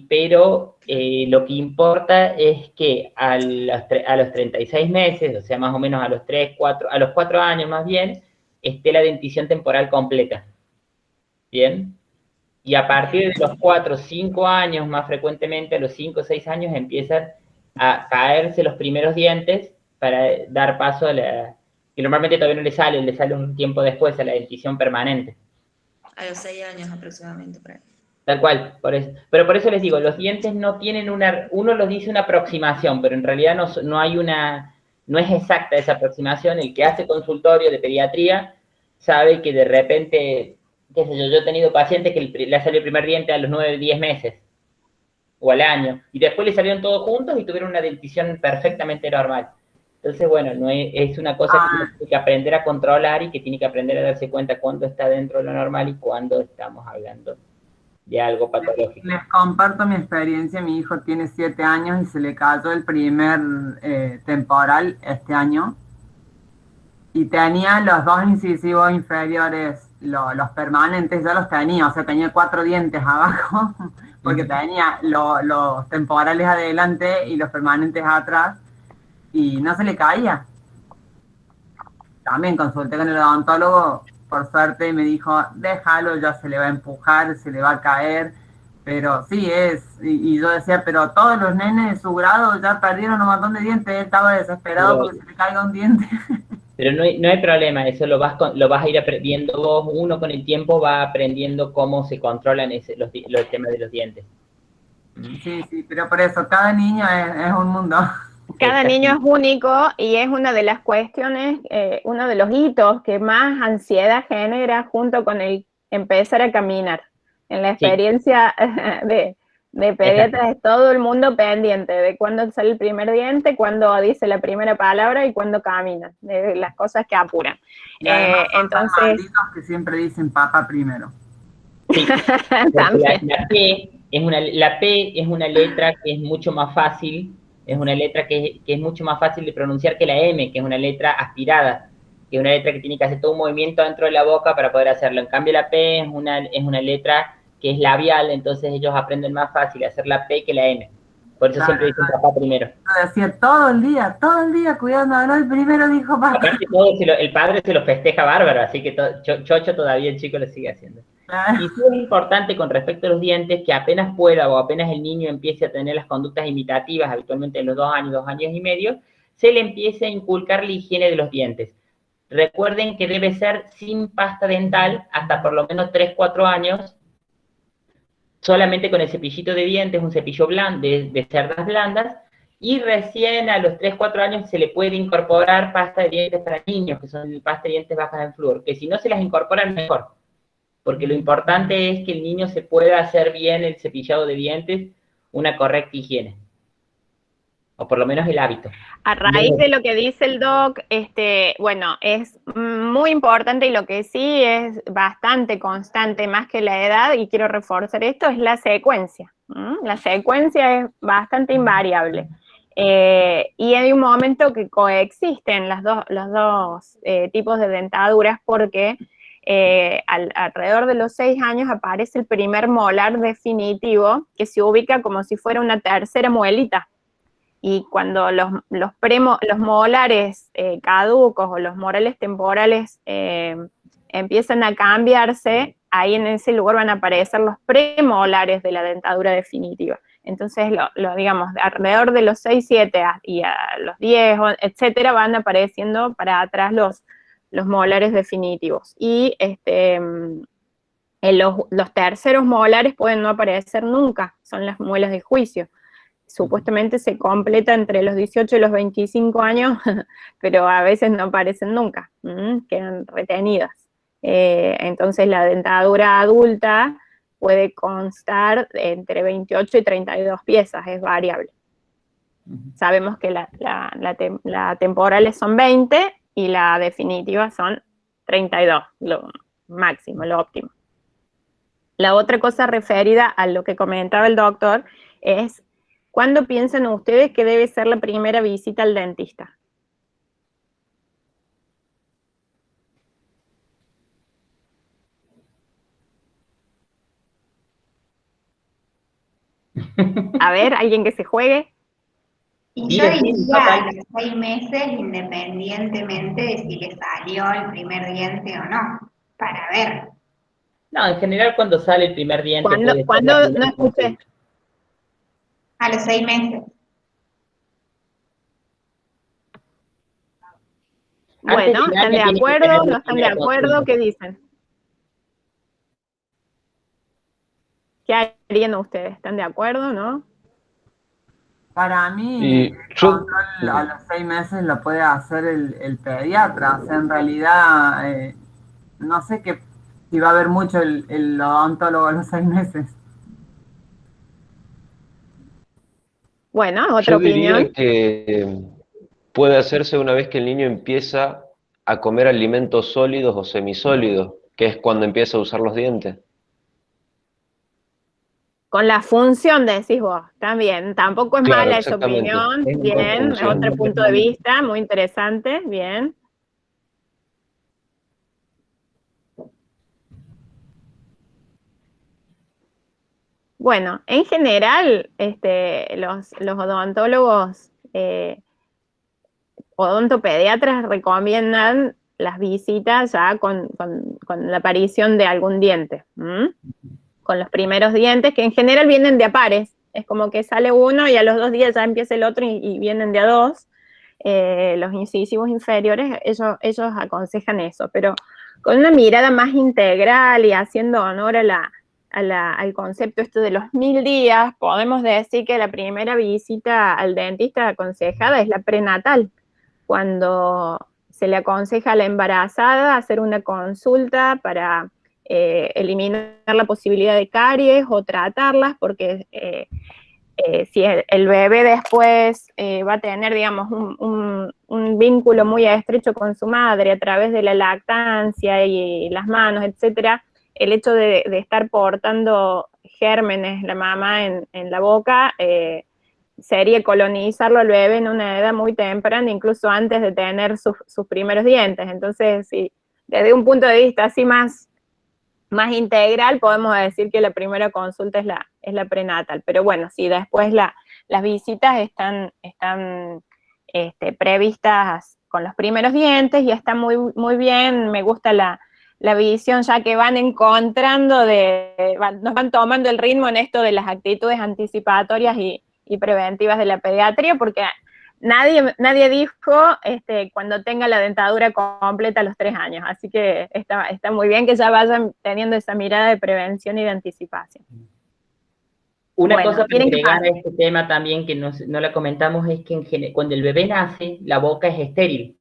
Pero lo que importa es que a los 36 meses, o sea, más o menos a los 4 años más bien, esté la dentición temporal completa. ¿Bien? Y a partir de los 4 o 5 años, más frecuentemente, a los 5 o 6 años, empiezan a caerse los primeros dientes para dar paso a que normalmente todavía no le sale un tiempo después a la dentición permanente. A los 6 años aproximadamente, por ahí. Tal cual, por eso. Pero por eso les digo, los dientes no tienen uno los dice una aproximación, pero en realidad no es exacta esa aproximación. El que hace consultorio de pediatría sabe que de repente, qué sé yo he tenido pacientes que le salió el primer diente a los 9 o 10 meses, o al año, y después le salieron todos juntos y tuvieron una dentición perfectamente normal. Entonces, bueno, no es una cosa que uno tiene que aprender a controlar y que tiene que aprender a darse cuenta cuándo está dentro de lo normal y cuándo estamos hablando de algo patológico. Les comparto mi experiencia. Mi hijo tiene 7 años y se le cayó el primer temporal este año y tenía los 2 incisivos inferiores, los permanentes ya los tenía, o sea, tenía 4 dientes abajo porque tenía los temporales adelante y los permanentes atrás y no se le caía. También consulté con el odontólogo, por suerte me dijo, déjalo, ya se le va a empujar, se le va a caer, pero sí y yo decía, pero todos los nenes de su grado ya perdieron un montón de dientes, él estaba desesperado porque se le caiga un diente. Pero no hay problema, eso lo vas a ir aprendiendo vos, uno con el tiempo va aprendiendo cómo se controlan los temas de los dientes. Sí, pero por eso, cada niño es un mundo. Cada niño es único y es una de las cuestiones, uno de los hitos que más ansiedad genera junto con el empezar a caminar. En la experiencia de pediatras es todo el mundo pendiente de cuándo sale el primer diente, cuándo dice la primera palabra y cuándo camina, de las cosas que apuran. Entonces, que siempre dicen papá primero. Sí. La P es una letra que es mucho más fácil. Es una letra que es mucho más fácil de pronunciar que la M, que es una letra aspirada, que es una letra que tiene que hacer todo un movimiento dentro de la boca para poder hacerlo. En cambio, la P es una letra que es labial, entonces ellos aprenden más fácil a hacer la P que la M. Por eso siempre dicen papá primero. Yo decía todo el día cuidando, ¿no? El primero dijo papá. Aparte, el padre se lo festeja bárbaro, así que chocho todavía el chico lo sigue haciendo. Y sí es importante con respecto a los dientes que apenas pueda o apenas el niño empiece a tener las conductas imitativas, habitualmente en los 2 años, 2 años y medio, se le empiece a inculcar la higiene de los dientes. Recuerden que debe ser sin pasta dental hasta por lo menos 3, 4 años, solamente con el cepillito de dientes, un cepillo blando, de cerdas blandas, y recién a los 3, 4 años se le puede incorporar pasta de dientes para niños, que son pasta de dientes bajas en flúor, que si no se las incorporan mejor. Porque lo importante es que el niño se pueda hacer bien el cepillado de dientes, una correcta higiene. O por lo menos el hábito. A raíz de lo que dice el doc, bueno, es muy importante y lo que sí es bastante constante, más que la edad, y quiero reforzar esto, es la secuencia. La secuencia es bastante invariable. Y hay un momento que coexisten los dos tipos de dentaduras porque alrededor de los 6 años aparece el primer molar definitivo que se ubica como si fuera una tercera muelita. Y cuando los molares caducos o los molares temporales empiezan a cambiarse, ahí en ese lugar van a aparecer los premolares de la dentadura definitiva. Entonces, digamos, alrededor de los 6, 7 y a los 10, etcétera, van apareciendo para atrás los molares definitivos. Y los terceros molares pueden no aparecer nunca, son las muelas de juicio. Supuestamente se completa entre los 18 y los 25 años, pero a veces no aparecen nunca, quedan retenidas. Entonces la dentadura adulta puede constar entre 28 y 32 piezas, es variable. Sabemos que la temporales son 20 y la definitiva son 32, lo máximo, lo óptimo. La otra cosa referida a lo que comentaba el doctor es: ¿cuándo piensan ustedes que debe ser la primera visita al dentista? A ver, alguien que se juegue. Y yo diría a los 6 meses, independientemente de si le salió el primer diente o no, para ver. No, en general cuando sale el primer diente. ¿Cuándo? No escuché. A los 6 meses. Bueno, ¿están de acuerdo? ¿No están de acuerdo? ¿Qué dicen? ¿Qué harían ustedes? ¿Están de acuerdo, no? Para mí, el control a los 6 meses lo puede hacer el pediatra. O sea, en realidad, no sé si va a haber mucho el odontólogo a los 6 meses. Bueno, otra opinión. Yo diría que puede hacerse una vez que el niño empieza a comer alimentos sólidos o semisólidos, que es cuando empieza a usar los dientes. Con la función, decís vos, también. Tampoco es mala esa opinión. Bien, otro punto de vista, muy interesante, bien. Bueno, en general, los odontólogos, odontopediatras recomiendan las visitas ya con la aparición de algún diente. Con los primeros dientes, que en general vienen de a pares, es como que sale uno y a los 2 días ya empieza el otro y vienen de a 2, los incisivos inferiores, ellos aconsejan eso, pero con una mirada más integral y haciendo honor al concepto de los 1000 días, podemos decir que la primera visita al dentista aconsejada es la prenatal, cuando se le aconseja a la embarazada hacer una consulta para eliminar la posibilidad de caries o tratarlas, porque si el bebé después va a tener, digamos, un vínculo muy estrecho con su madre a través de la lactancia y las manos, etcétera, el hecho de estar portando gérmenes la mamá en la boca sería colonizarlo al bebé en una edad muy temprana, incluso antes de tener sus primeros dientes. Entonces, sí, desde un punto de vista así más integral, podemos decir que la primera consulta es la prenatal. Pero bueno, sí, después las visitas están previstas con los primeros dientes y está muy, muy bien. Me gusta la visión ya que van encontrando, nos van tomando el ritmo en esto de las actitudes anticipatorias y preventivas de la pediatría, porque nadie dijo cuando tenga la dentadura completa a los 3 años, así que está muy bien que ya vayan teniendo esa mirada de prevención y de anticipación. Una cosa para agregar a este tema también que no la comentamos es que cuando el bebé nace, la boca es estéril,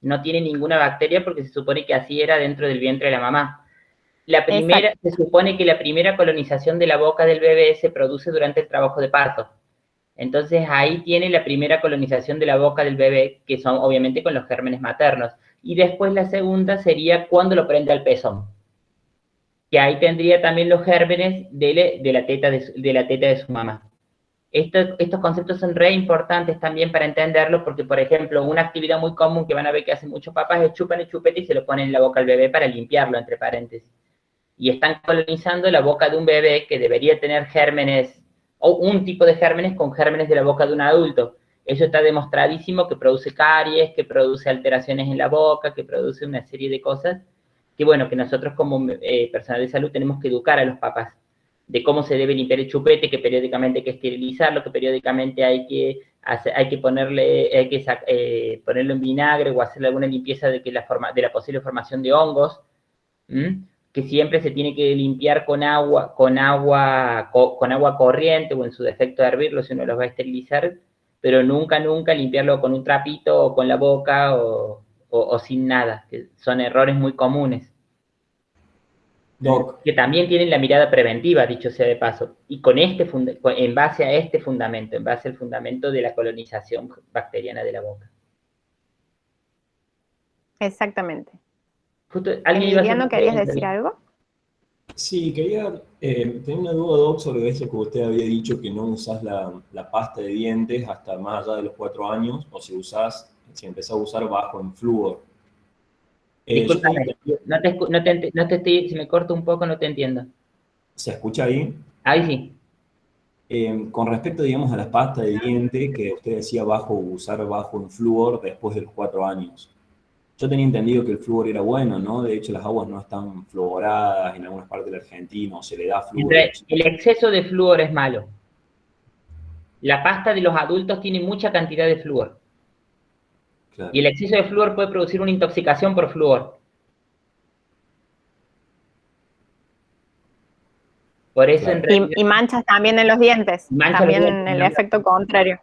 no tiene ninguna bacteria porque se supone que así era dentro del vientre de la mamá. Se supone que la primera colonización de la boca del bebé se produce durante el trabajo de parto. Entonces ahí tiene la primera colonización de la boca del bebé, que son obviamente con los gérmenes maternos. Y después la segunda sería cuando lo prende al pezón, que ahí tendría también los gérmenes de la teta de su mamá. estos conceptos son re importantes también para entenderlos, porque, por ejemplo, una actividad muy común que van a ver que hacen muchos papás es chupan el chupete y se lo ponen en la boca al bebé para limpiarlo, entre paréntesis. Y están colonizando la boca de un bebé que debería tener gérmenes, o un tipo de gérmenes con gérmenes de la boca de un adulto. Eso está demostradísimo que produce caries, que produce alteraciones en la boca, que produce una serie de cosas que, bueno, que nosotros como personal de salud tenemos que educar a los papás de cómo se debe limpiar el chupete, que periódicamente hay que esterilizarlo, que periódicamente hay que ponerlo en vinagre o hacerle alguna limpieza de la posible formación de hongos, que siempre se tiene que limpiar con agua corriente o en su defecto hervirlo si uno los va a esterilizar, pero nunca limpiarlo con un trapito o con la boca o sin nada, que son errores muy comunes. Doc. Que también tienen la mirada preventiva, dicho sea de paso, y en base a este fundamento, en base al fundamento de la colonización bacteriana de la boca. Exactamente. Justo, ¿alguien iba a hacer Emiliano, una ¿querías pregunta? decir algo? Sí, quería tener una duda, Doc, sobre eso que usted había dicho que no usás la pasta de dientes hasta más allá de los 4 años, o si empezás a usar bajo en flúor. Discúlpame, si me corto un poco no te entiendo. ¿Se escucha ahí? Ahí sí. Con respecto, digamos, a la pasta de diente, que usted decía usar bajo en flúor después de los 4 años. Yo tenía entendido que el flúor era bueno, ¿no? De hecho, las aguas no están fluoradas en algunas partes de la Argentina, o se le da flúor. El exceso de flúor es malo. La pasta de los adultos tiene mucha cantidad de flúor. Claro. Y el exceso de flúor puede producir una intoxicación por flúor. Por eso claro. Y manchas también en los dientes. También el efecto contrario.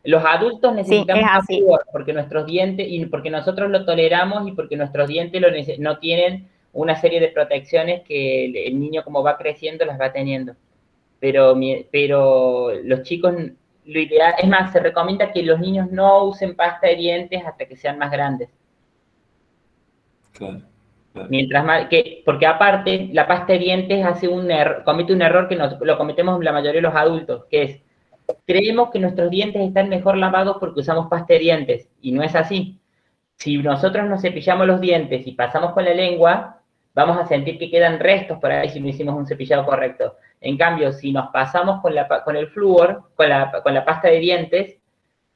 Los adultos necesitamos más flúor porque nuestros dientes, y porque nosotros lo toleramos y porque nuestros dientes no tienen una serie de protecciones que el niño, como va creciendo, las va teniendo. Pero los chicos, lo ideal, es más, se recomienda que los niños no usen pasta de dientes hasta que sean más grandes. Claro. Mientras más, porque aparte, la pasta de dientes comete un error que lo cometemos la mayoría de los adultos, que es, creemos que nuestros dientes están mejor lavados porque usamos pasta de dientes, y no es así. Si nosotros nos cepillamos los dientes y pasamos con la lengua, vamos a sentir que quedan restos por ahí si no hicimos un cepillado correcto. En cambio, si nos pasamos con el flúor, con la pasta de dientes,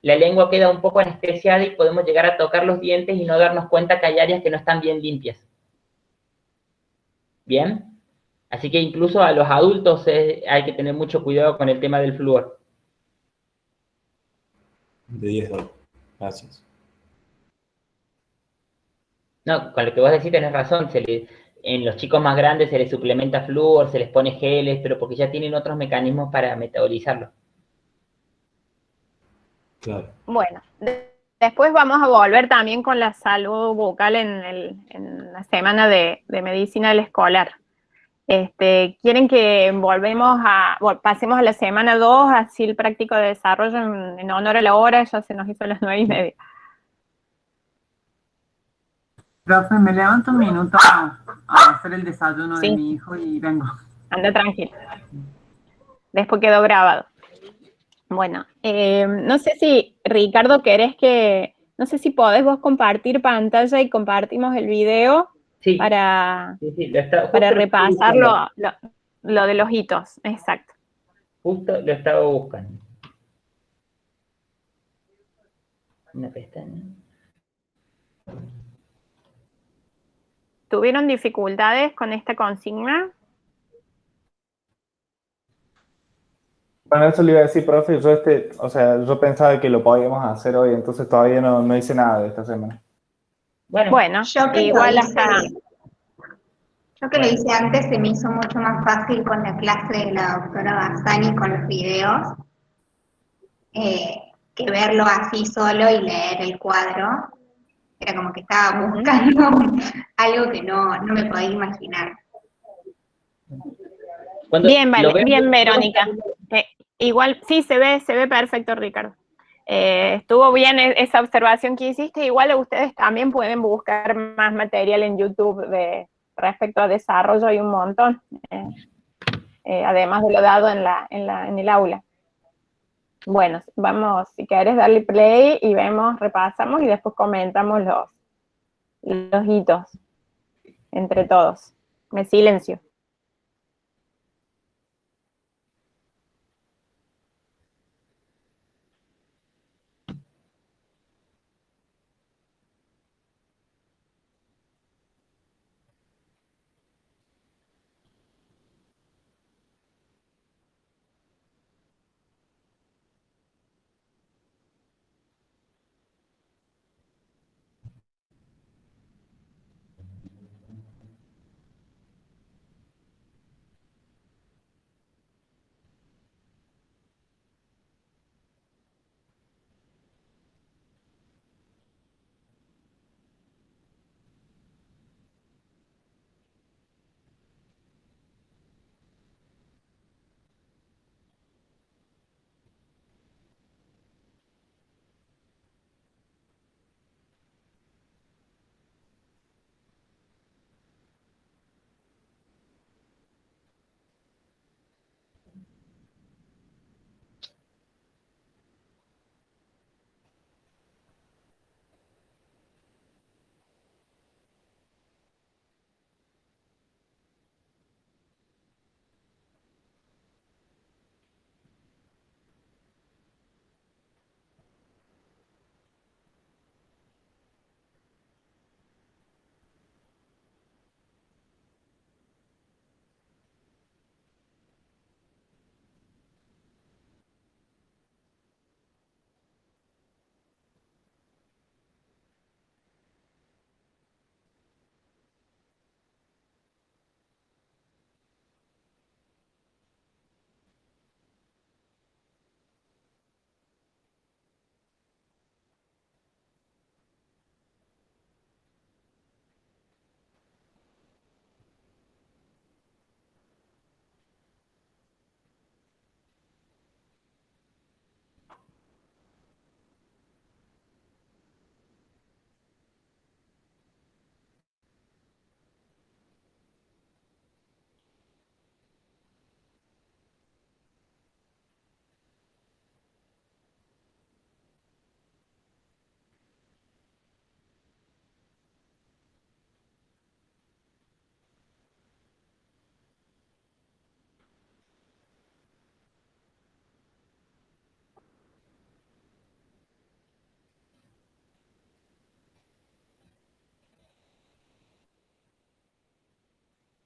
la lengua queda un poco anestesiada y podemos llegar a tocar los dientes y no darnos cuenta que hay áreas que no están bien limpias. ¿Bien? Así que incluso a los adultos hay que tener mucho cuidado con el tema del flúor. De 10 dólares. Gracias. No, con lo que vos decís tenés razón. En los chicos más grandes se les suplementa flúor, se les pone geles, pero porque ya tienen otros mecanismos para metabolizarlo. Claro. Bueno, después vamos a volver también con la salud bucal en la semana de medicina del escolar. ¿Quieren que pasemos a la semana 2, así el práctico de desarrollo en honor a la hora? Ya se nos hizo las 9:30. Profe, me levanto un minuto a hacer el desayuno de mi hijo y vengo. Anda tranquilo. Después quedó grabado. Bueno, no sé si, Ricardo, no sé si podés vos compartir pantalla y compartimos el video para repasar lo de los hitos. Exacto. Justo lo estaba buscando. Una pestaña. ¿Tuvieron dificultades con esta consigna? Bueno, eso le iba a decir, profe, yo pensaba que lo podíamos hacer hoy, entonces todavía no hice nada de esta semana. Bueno, yo que igual Yo que lo hice antes se me hizo mucho más fácil con la clase de la doctora Bassani con los videos, que verlo así solo y leer el cuadro. Era como que estaba buscando algo que no me podía imaginar. Bien, Verónica. Igual, sí, se ve perfecto, Ricardo. Estuvo bien esa observación que hiciste. Igual ustedes también pueden buscar más material en YouTube respecto a desarrollo, hay un montón, además de lo dado en el aula. Bueno, vamos, si querés darle play y vemos, repasamos y después comentamos los hitos entre todos. Me silencio.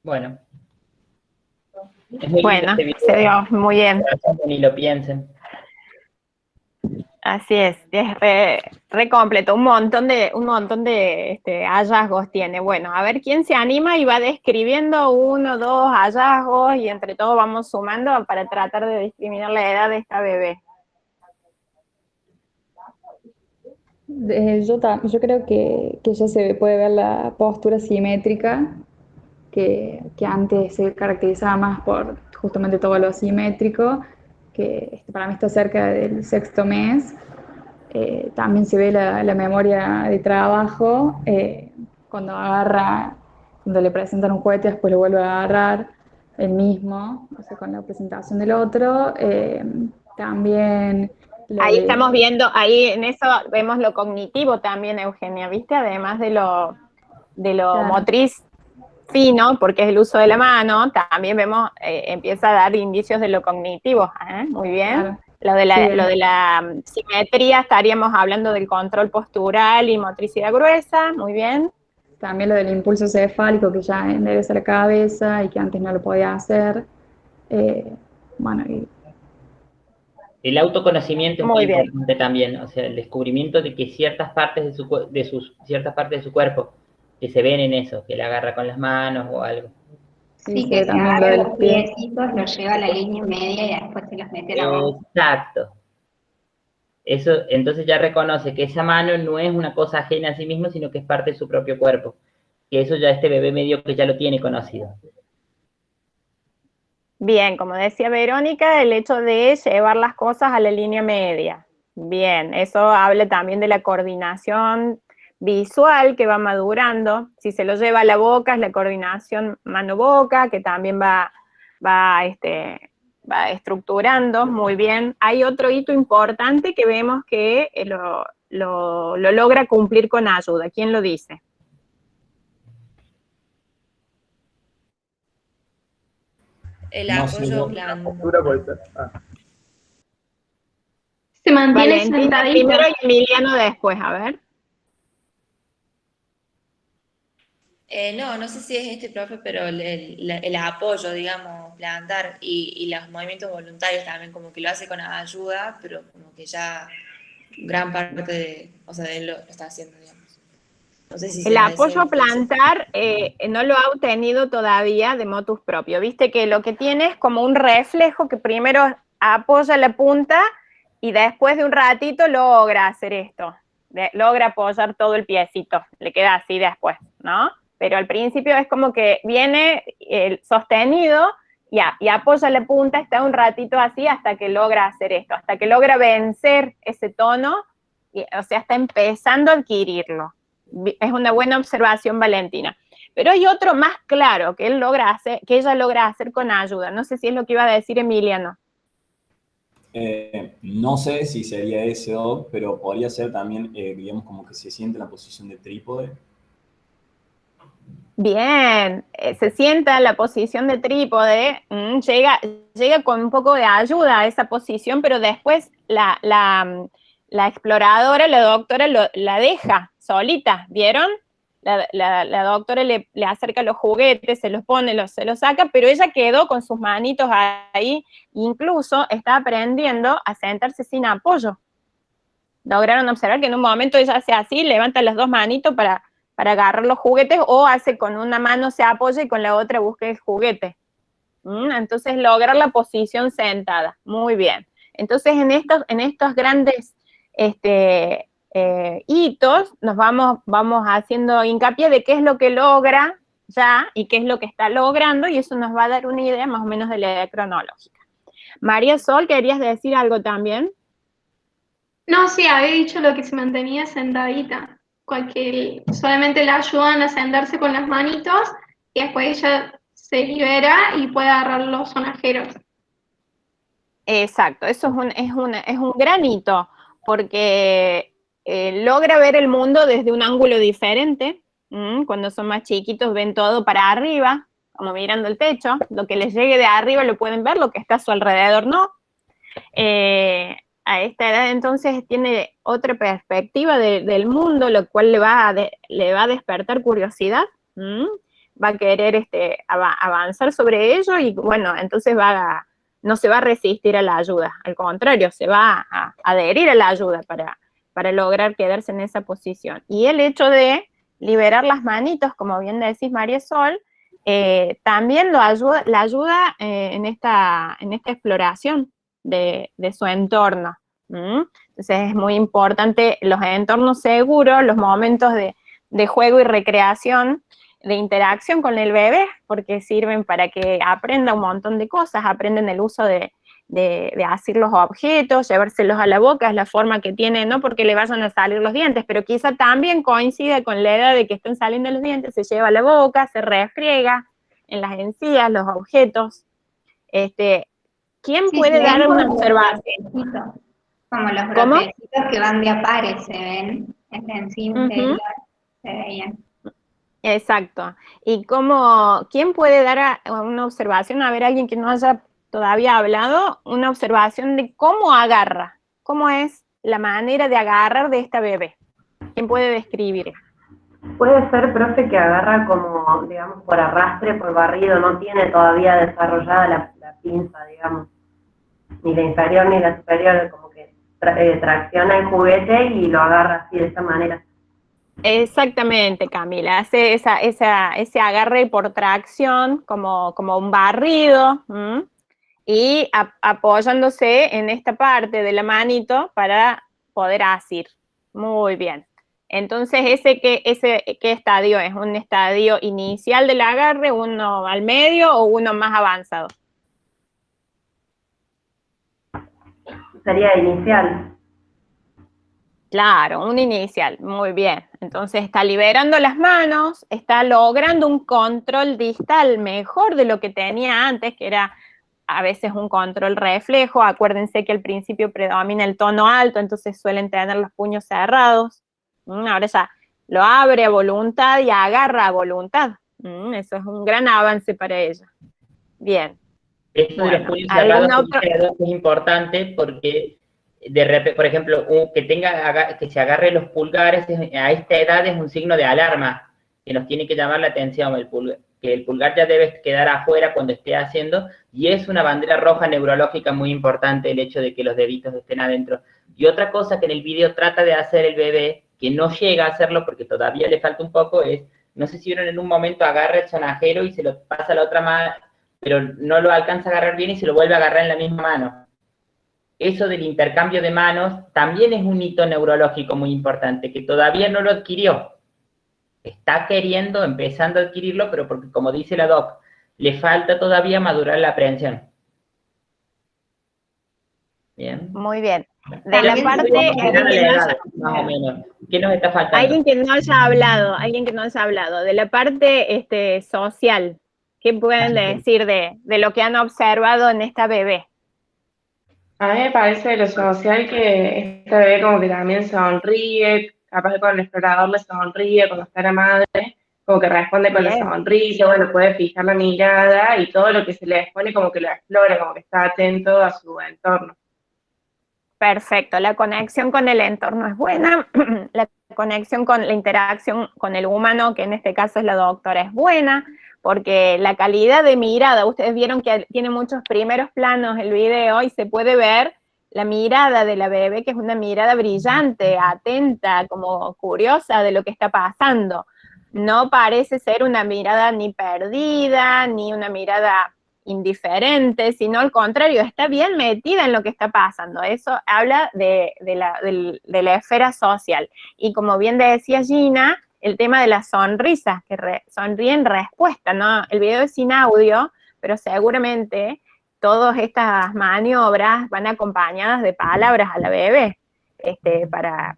Bueno, es muy lindo Bueno, este video, se dio muy bien. ni lo piensen. Así es re completo, un montón de hallazgos tiene. Bueno, a ver quién se anima y va describiendo 1, 2 hallazgos y entre todos vamos sumando para tratar de discriminar la edad de esta bebé. Yo creo que ya se puede ver la postura simétrica, que antes se caracterizaba más por justamente todo lo simétrico, que para mí está cerca del 6º mes. También se ve la memoria de trabajo, cuando cuando le presentan un juguete, después lo vuelve a agarrar el mismo, o sea, con la presentación del otro. También Ahí estamos viendo, ahí en eso vemos lo cognitivo también, Eugenia, ¿viste? Además de lo Claro. motriz fino, porque es el uso de la mano, también vemos, empieza a dar indicios de lo cognitivo. Muy bien. Claro. Lo de la simetría, estaríamos hablando del control postural y motricidad gruesa, muy bien. También lo del impulso cefálico, que ya endereza la cabeza y que antes no lo podía hacer. Bueno, El autoconocimiento es Muy muy bien. importante también, o sea, el descubrimiento de que ciertas partes ciertas partes de su cuerpo que se ven en eso, que la agarra con las manos o algo. Sí, que se también lo agarra de los los pies. piecitos, los lleva a la línea media y después se los mete a la boca. Exacto. Eso, entonces ya reconoce que esa mano no es una cosa ajena a sí mismo, sino que es parte de su propio cuerpo. Que eso ya este bebé medio que ya lo tiene conocido. Bien, como decía Verónica, el hecho de llevar las cosas a la línea media. Bien, eso habla también de la coordinación visual que va madurando. Si se lo lleva a la boca, es la coordinación mano-boca, que también va va estructurando muy bien. Hay otro hito importante que vemos que lo logra cumplir con ayuda. ¿Quién lo dice? El No sé, apoyo yo- plan. Se mantiene Valentina sentadita. primero y Emiliano después, a ver. No sé si es este profe, pero el apoyo, digamos, plantar y los movimientos voluntarios también, como que lo hace con ayuda, pero como que ya gran parte de él lo está haciendo, digamos. No sé si El será ese apoyo a el concepto. plantar no lo ha obtenido todavía de motus propio. Viste que lo que tiene es como un reflejo que primero apoya la punta y después de un ratito logra hacer esto. Logra apoyar todo el piecito. Le queda así después, ¿no? Pero al principio es como que viene sostenido y apoya la punta, está un ratito así hasta que logra hacer esto, hasta que logra vencer ese tono, o sea, está empezando a adquirirlo. Es una buena observación, Valentina. Pero hay otro más claro que ella logra hacer con ayuda. No sé si es lo que iba a decir Emiliano. No sé si sería ese, Doc, pero podría ser también, digamos, como que se siente en la posición de trípode. Bien, se sienta en la posición de trípode, llega con un poco de ayuda a esa posición, pero después la exploradora, la doctora, la deja solita, ¿vieron? La doctora le acerca los juguetes, se los pone, se los saca, pero ella quedó con sus manitos ahí, incluso está aprendiendo a sentarse sin apoyo. Lograron observar que en un momento ella hace así, levanta las dos manitos para agarrar los juguetes, o hace con una mano se apoya y con la otra busca el juguete. Entonces lograr la posición sentada, muy bien. Entonces en estos grandes hitos nos vamos haciendo hincapié de qué es lo que logra ya y qué es lo que está logrando, y eso nos va a dar una idea más o menos de la edad cronológica. María Sol, ¿querías decir algo también? No, sí, había dicho lo que se mantenía sentadita. Solamente la ayudan a sentarse con las manitos y después ella se libera y puede agarrar los sonajeros. Exacto, eso es un gran hito, porque logra ver el mundo desde un ángulo diferente. Cuando son más chiquitos ven todo para arriba, como mirando el techo. Lo que les llegue de arriba lo pueden ver, lo que está a su alrededor no. A esta edad entonces tiene otra perspectiva del mundo, lo cual le va a despertar curiosidad, va a querer avanzar sobre ello, y bueno, entonces no se va a resistir a la ayuda, al contrario, se va a adherir a la ayuda para lograr quedarse en esa posición. Y el hecho de liberar las manitos, como bien decís, María Sol, también la ayuda en esta exploración de su entorno. Entonces es muy importante los entornos seguros, los momentos de juego y recreación, de interacción con el bebé, porque sirven para que aprenda un montón de cosas, aprenden el uso de asir los objetos, llevárselos a la boca, es la forma que tiene, no porque le vayan a salir los dientes, pero quizá también coincide con la edad de que estén saliendo los dientes, se lleva a la boca, se refriega en las encías los objetos. ¿Quién puede dar una observación? Como los ¿Cómo? brotecitos que van de a pares, se ven en la encima interior, se veían. Exacto. ¿Y quién puede dar una observación? A ver, alguien que no haya todavía hablado, una observación de cómo agarra, cómo es la manera de agarrar de esta bebé. ¿Quién puede describir? Puede ser, profe, que agarra como, digamos, por arrastre, por barrido, no tiene todavía desarrollada la pinza, digamos, ni la inferior ni la superior, como que tracciona el juguete y lo agarra así, de esa manera. Exactamente, Camila, hace ese agarre por tracción como un barrido, y apoyándose en esta parte de la manito para poder asir. Muy bien. Entonces, ¿qué estadio es? ¿Un estadio inicial del agarre, uno al medio o uno más avanzado? Sería inicial. Claro, un inicial, muy bien. Entonces está liberando las manos, está logrando un control distal mejor de lo que tenía antes, que era a veces un control reflejo. Acuérdense que al principio predomina el tono alto, entonces suelen tener los puños cerrados. Ahora ya lo abre a voluntad y agarra a voluntad. Eso es un gran avance para ella. Bien. Esto de los puños cerrados es importante porque, por ejemplo, que se agarre los pulgares a esta edad es un signo de alarma, que nos tiene que llamar la atención. Que el pulgar ya debe quedar afuera cuando esté haciendo, y es una bandera roja neurológica muy importante el hecho de que los deditos estén adentro. Y otra cosa que en el video trata de hacer el bebé, que no llega a hacerlo porque todavía le falta un poco, es, no sé si vieron en un momento agarra el sonajero y se lo pasa a la otra mano, pero no lo alcanza a agarrar bien y se lo vuelve a agarrar en la misma mano. Eso del intercambio de manos también es un hito neurológico muy importante, que todavía no lo adquirió. Está empezando a adquirirlo, pero porque, como dice la doc, le falta todavía madurar la aprehensión. Bien. Muy bien. De la parte... más o menos. ¿Qué nos está faltando? Alguien que no haya hablado. De la parte social, ¿qué pueden decir de lo que han observado en esta bebé? A mí me parece de lo social que esta bebé como que también sonríe, capaz que con el explorador le sonríe cuando está la madre, como que responde con la sonrisa, bueno, puede fijar la mirada y todo lo que se le expone como que lo explora, como que está atento a su entorno. Perfecto, la conexión con el entorno es buena, la conexión con la interacción con el humano, que en este caso es la doctora, es buena, porque la calidad de mirada, ustedes vieron que tiene muchos primeros planos el video y se puede ver la mirada de la bebé, que es una mirada brillante, atenta, como curiosa de lo que está pasando. No parece ser una mirada ni perdida, ni una mirada indiferente, sino al contrario, está bien metida en lo que está pasando. Eso habla de la esfera social. Y como bien decía Gina, el tema de las sonrisas, que sonríe en respuesta, ¿no? El video es sin audio, pero seguramente todas estas maniobras van acompañadas de palabras a la bebé, para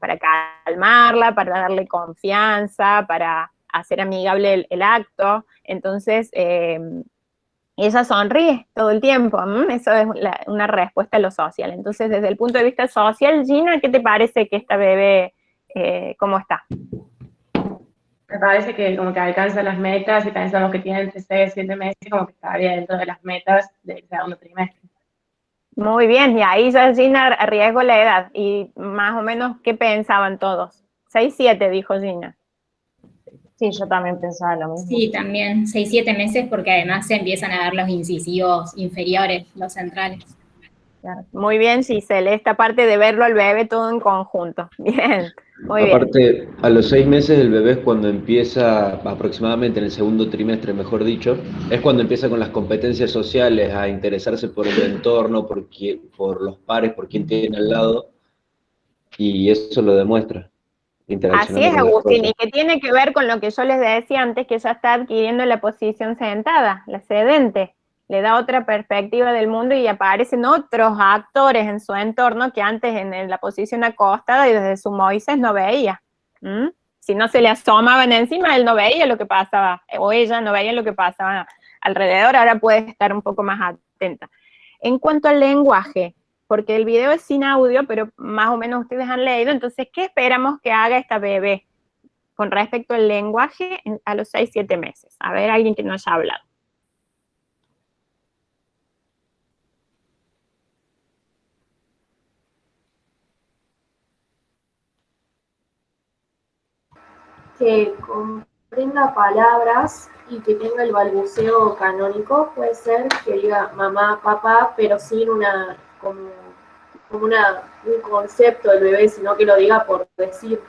calmarla, para darle confianza, para hacer amigable el acto. Entonces, ella sonríe todo el tiempo. Eso es una respuesta a lo social. Entonces, desde el punto de vista social, Gina, ¿qué te parece que esta bebé, cómo está? Me parece que como que alcanza las metas y pensamos que tiene entre 6 y 7 meses, como que estaría dentro de las metas del segundo trimestre. Muy bien, y ahí ya Gina arriesgó la edad. Y más o menos, ¿qué pensaban todos? 6, 7, dijo Gina. Sí, yo también pensaba lo mismo. Sí, también 6, 7 meses, porque además se empiezan a ver los incisivos inferiores, los centrales. Claro. Muy bien, Giselle, esta parte de verlo al bebé todo en conjunto. Bien, muy bien. Aparte, a los 6 meses el bebé es cuando empieza, aproximadamente en el segundo trimestre, mejor dicho, es cuando empieza con las competencias sociales, a interesarse por el entorno, por los pares, por quien tiene al lado, y eso lo demuestra. Así es, Agustín, y que tiene que ver con lo que yo les decía antes, que ya está adquiriendo la posición sentada, la sedente. Le da otra perspectiva del mundo y aparecen otros actores en su entorno que antes en la posición acostada y desde su Moisés no veía. Si no se le asomaban encima, él no veía lo que pasaba, o ella no veía lo que pasaba alrededor, ahora puede estar un poco más atenta. En cuanto al lenguaje, porque el video es sin audio, pero más o menos ustedes han leído, entonces, ¿qué esperamos que haga esta bebé con respecto al lenguaje a los 6, 7 meses? A ver, alguien que no haya hablado. Que comprenda palabras y que tenga el balbuceo canónico, puede ser que diga mamá, papá, pero sin un concepto del bebé, sino que lo diga por decir.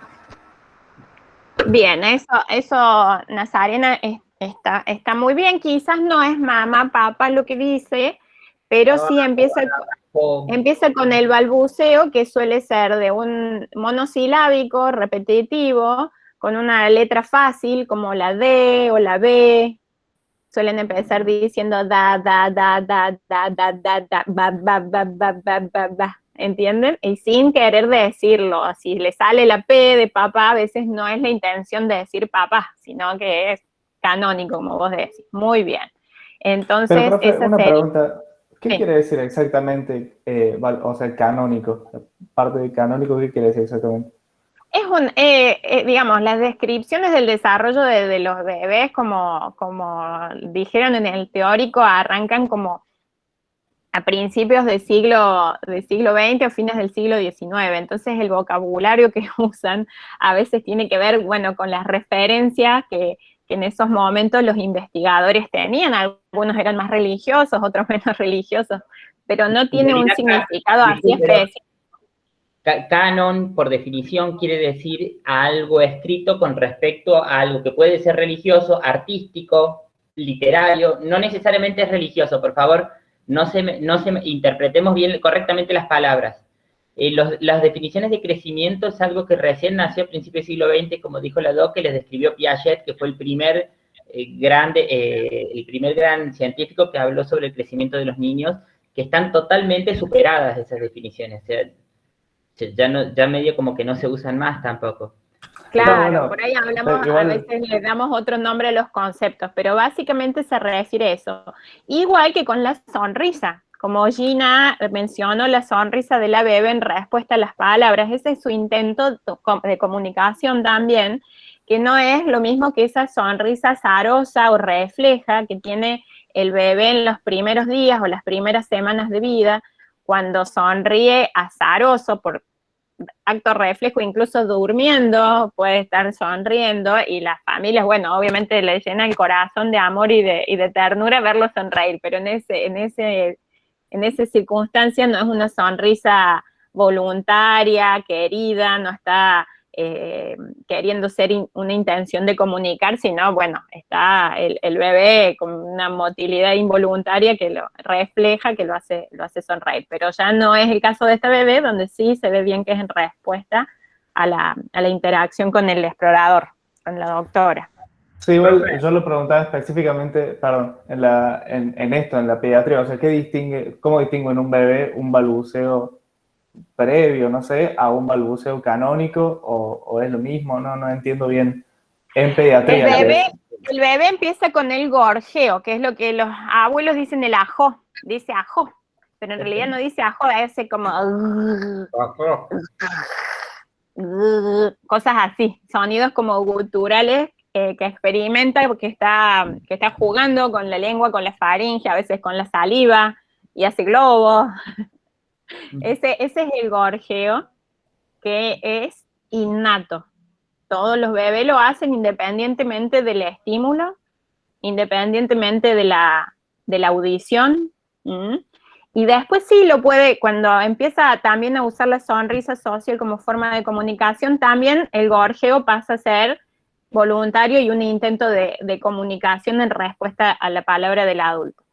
Bien, eso Nazarena, está muy bien. Quizás no es mamá, papá lo que dice, pero sí empieza con el balbuceo, que suele ser de un monosilábico, repetitivo, con una letra fácil, como la D o la B. Suelen empezar diciendo da, da, da, da, da, da, da, da, ba, ba, ba, ba, ba, ba, ba. ¿Entienden? Y sin querer decirlo. Si le sale la P de papá, a veces no es la intención de decir papá, sino que es canónico, como vos decís. Muy bien. Entonces, pero, profe, esa una sería... pregunta. ¿Qué quiere decir exactamente, o sea, canónico? Parte de canónico, ¿qué quiere decir exactamente? Es digamos, las descripciones del desarrollo de los bebés, como dijeron en el teórico, arrancan como a principios del siglo XX o fines del siglo XIX. Entonces el vocabulario que usan a veces tiene que ver, bueno, con las referencias que en esos momentos los investigadores tenían. Algunos eran más religiosos, otros menos religiosos, pero no tiene un significado así específico. Canon, por definición, quiere decir algo escrito con respecto a algo que puede ser religioso, artístico, literario, no necesariamente es religioso, por favor, no se interpretemos bien correctamente las palabras. Las definiciones de crecimiento es algo que recién nació a principios del siglo XX, como dijo la Doc, que les describió Piaget, que fue el primer gran científico que habló sobre el crecimiento de los niños, que están totalmente superadas esas definiciones. O sea, ya medio como que no se usan más tampoco. Claro, por ahí hablamos, igual, a veces le damos otro nombre a los conceptos, pero básicamente se refiere a eso. Igual que con la sonrisa, como Gina mencionó la sonrisa de la bebé en respuesta a las palabras, ese es su intento de comunicación también, que no es lo mismo que esa sonrisa azarosa o refleja que tiene el bebé en los primeros días o las primeras semanas de vida, cuando sonríe azaroso por acto reflejo, incluso durmiendo, puede estar sonriendo, y las familias, bueno, obviamente le llena el corazón de amor y de ternura verlo sonreír, pero en esa circunstancia no es una sonrisa voluntaria, querida, no está queriendo ser una intención de comunicar, sino, bueno, está el bebé con una motilidad involuntaria que lo refleja, que lo hace sonreír. Pero ya no es el caso de esta bebé, donde sí se ve bien que es en respuesta a la interacción con el explorador, con la doctora. Sí, igual yo lo preguntaba específicamente, perdón, en la pediatría, o sea, ¿cómo distingo en un bebé un balbuceo previo, no sé, a un balbuceo canónico, o es lo mismo? No entiendo bien en pediatría. El bebé empieza con el gorjeo, que es lo que los abuelos dicen el ajo, dice ajo, pero en realidad no dice ajo, hace como cosas así, sonidos como guturales que experimenta, porque está jugando con la lengua, con la faringe, a veces con la saliva, y hace globos. Ese es el gorjeo, que es innato. Todos los bebés lo hacen independientemente del estímulo, independientemente de la audición. Y después sí lo puede, cuando empieza también a usar la sonrisa social como forma de comunicación, también el gorjeo pasa a ser voluntario y un intento de comunicación en respuesta a la palabra del adulto.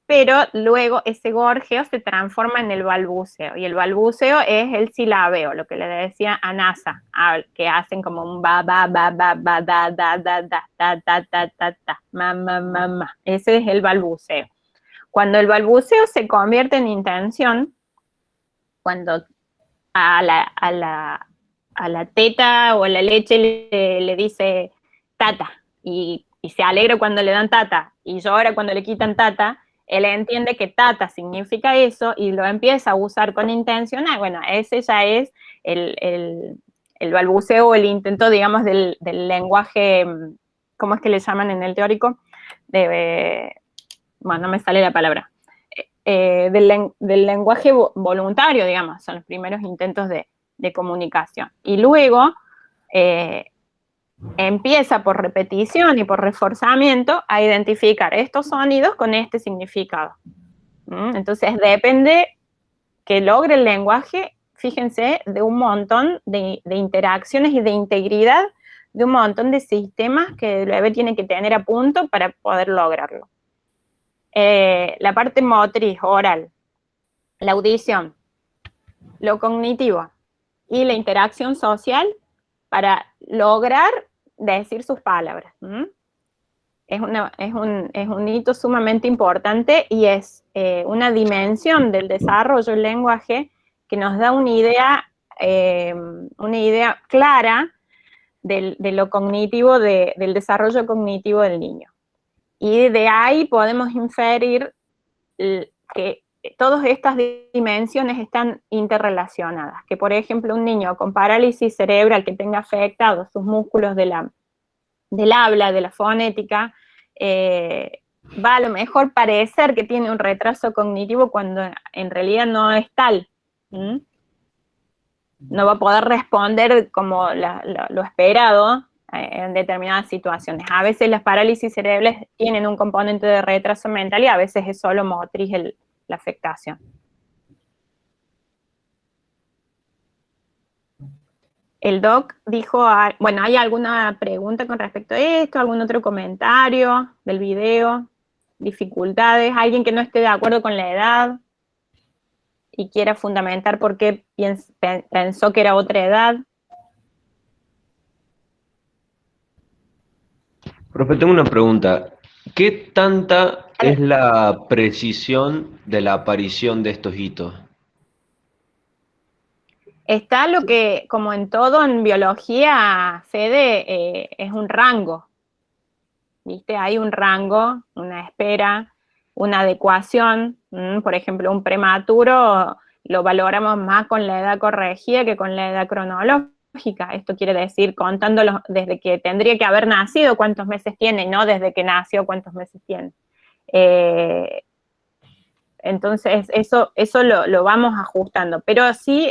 Pero luego ese gorjeo se transforma en el balbuceo, y el balbuceo es el silabeo, lo que le decía a NASA, que hacen como un ba, ba, ba, ba, ba, da, da, da, da, ta, ta, ta, ta, ta, ma, ma, ma, ma. Ese es el balbuceo. Cuando el balbuceo se convierte en intención, cuando a la teta o a la leche le dice tata, y se alegra cuando le dan tata, y llora cuando le quitan tata, él entiende que tata significa eso y lo empieza a usar con intención. Bueno, ese ya es el balbuceo o el intento, digamos, del lenguaje, ¿cómo es que le llaman en el teórico? Bueno, no me sale la palabra. Del lenguaje voluntario, digamos, son los primeros intentos de comunicación. Y luego empieza por repetición y por reforzamiento a identificar estos sonidos con este significado. Entonces depende que logre el lenguaje, fíjense, de un montón de interacciones y de integridad, de un montón de sistemas que el bebé tiene que tener a punto para poder lograrlo. La parte motriz, oral, la audición, lo cognitivo y la interacción social para lograr decir sus palabras. Es un hito sumamente importante, y es una dimensión del desarrollo del lenguaje que nos da una idea clara de lo cognitivo, del desarrollo cognitivo del niño. Y de ahí podemos inferir que todas estas dimensiones están interrelacionadas. Que, por ejemplo, un niño con parálisis cerebral que tenga afectados sus músculos del habla, de la fonética, va a lo mejor parecer que tiene un retraso cognitivo cuando en realidad no es tal. No va a poder responder como lo esperado en determinadas situaciones. A veces las parálisis cerebrales tienen un componente de retraso mental y a veces es solo motriz la afectación. El doc dijo, bueno, ¿hay alguna pregunta con respecto a esto? ¿Algún otro comentario del video? ¿Dificultades? ¿Alguien que no esté de acuerdo con la edad y quiera fundamentar por qué pensó que era otra edad? Profe, tengo una pregunta. ¿Qué tanta es la precisión de la aparición de estos hitos? Está lo que, como en todo en biología, Fede, es un rango. ¿Viste? Hay un rango, una espera, una adecuación. Por ejemplo, un prematuro lo valoramos más con la edad corregida que con la edad cronológica. Esto quiere decir, contándolo desde que tendría que haber nacido, cuántos meses tiene, y no desde que nació, cuántos meses tiene. Entonces, eso lo vamos ajustando. Pero sí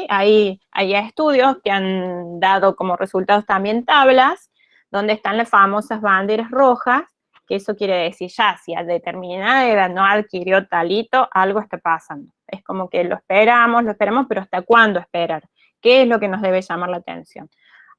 hay estudios que han dado como resultados también tablas, donde están las famosas banderas rojas, que eso quiere decir ya, si a determinada edad no adquirió talito, algo está pasando. Es como que lo esperamos, pero ¿hasta cuándo esperar? ¿Qué es lo que nos debe llamar la atención?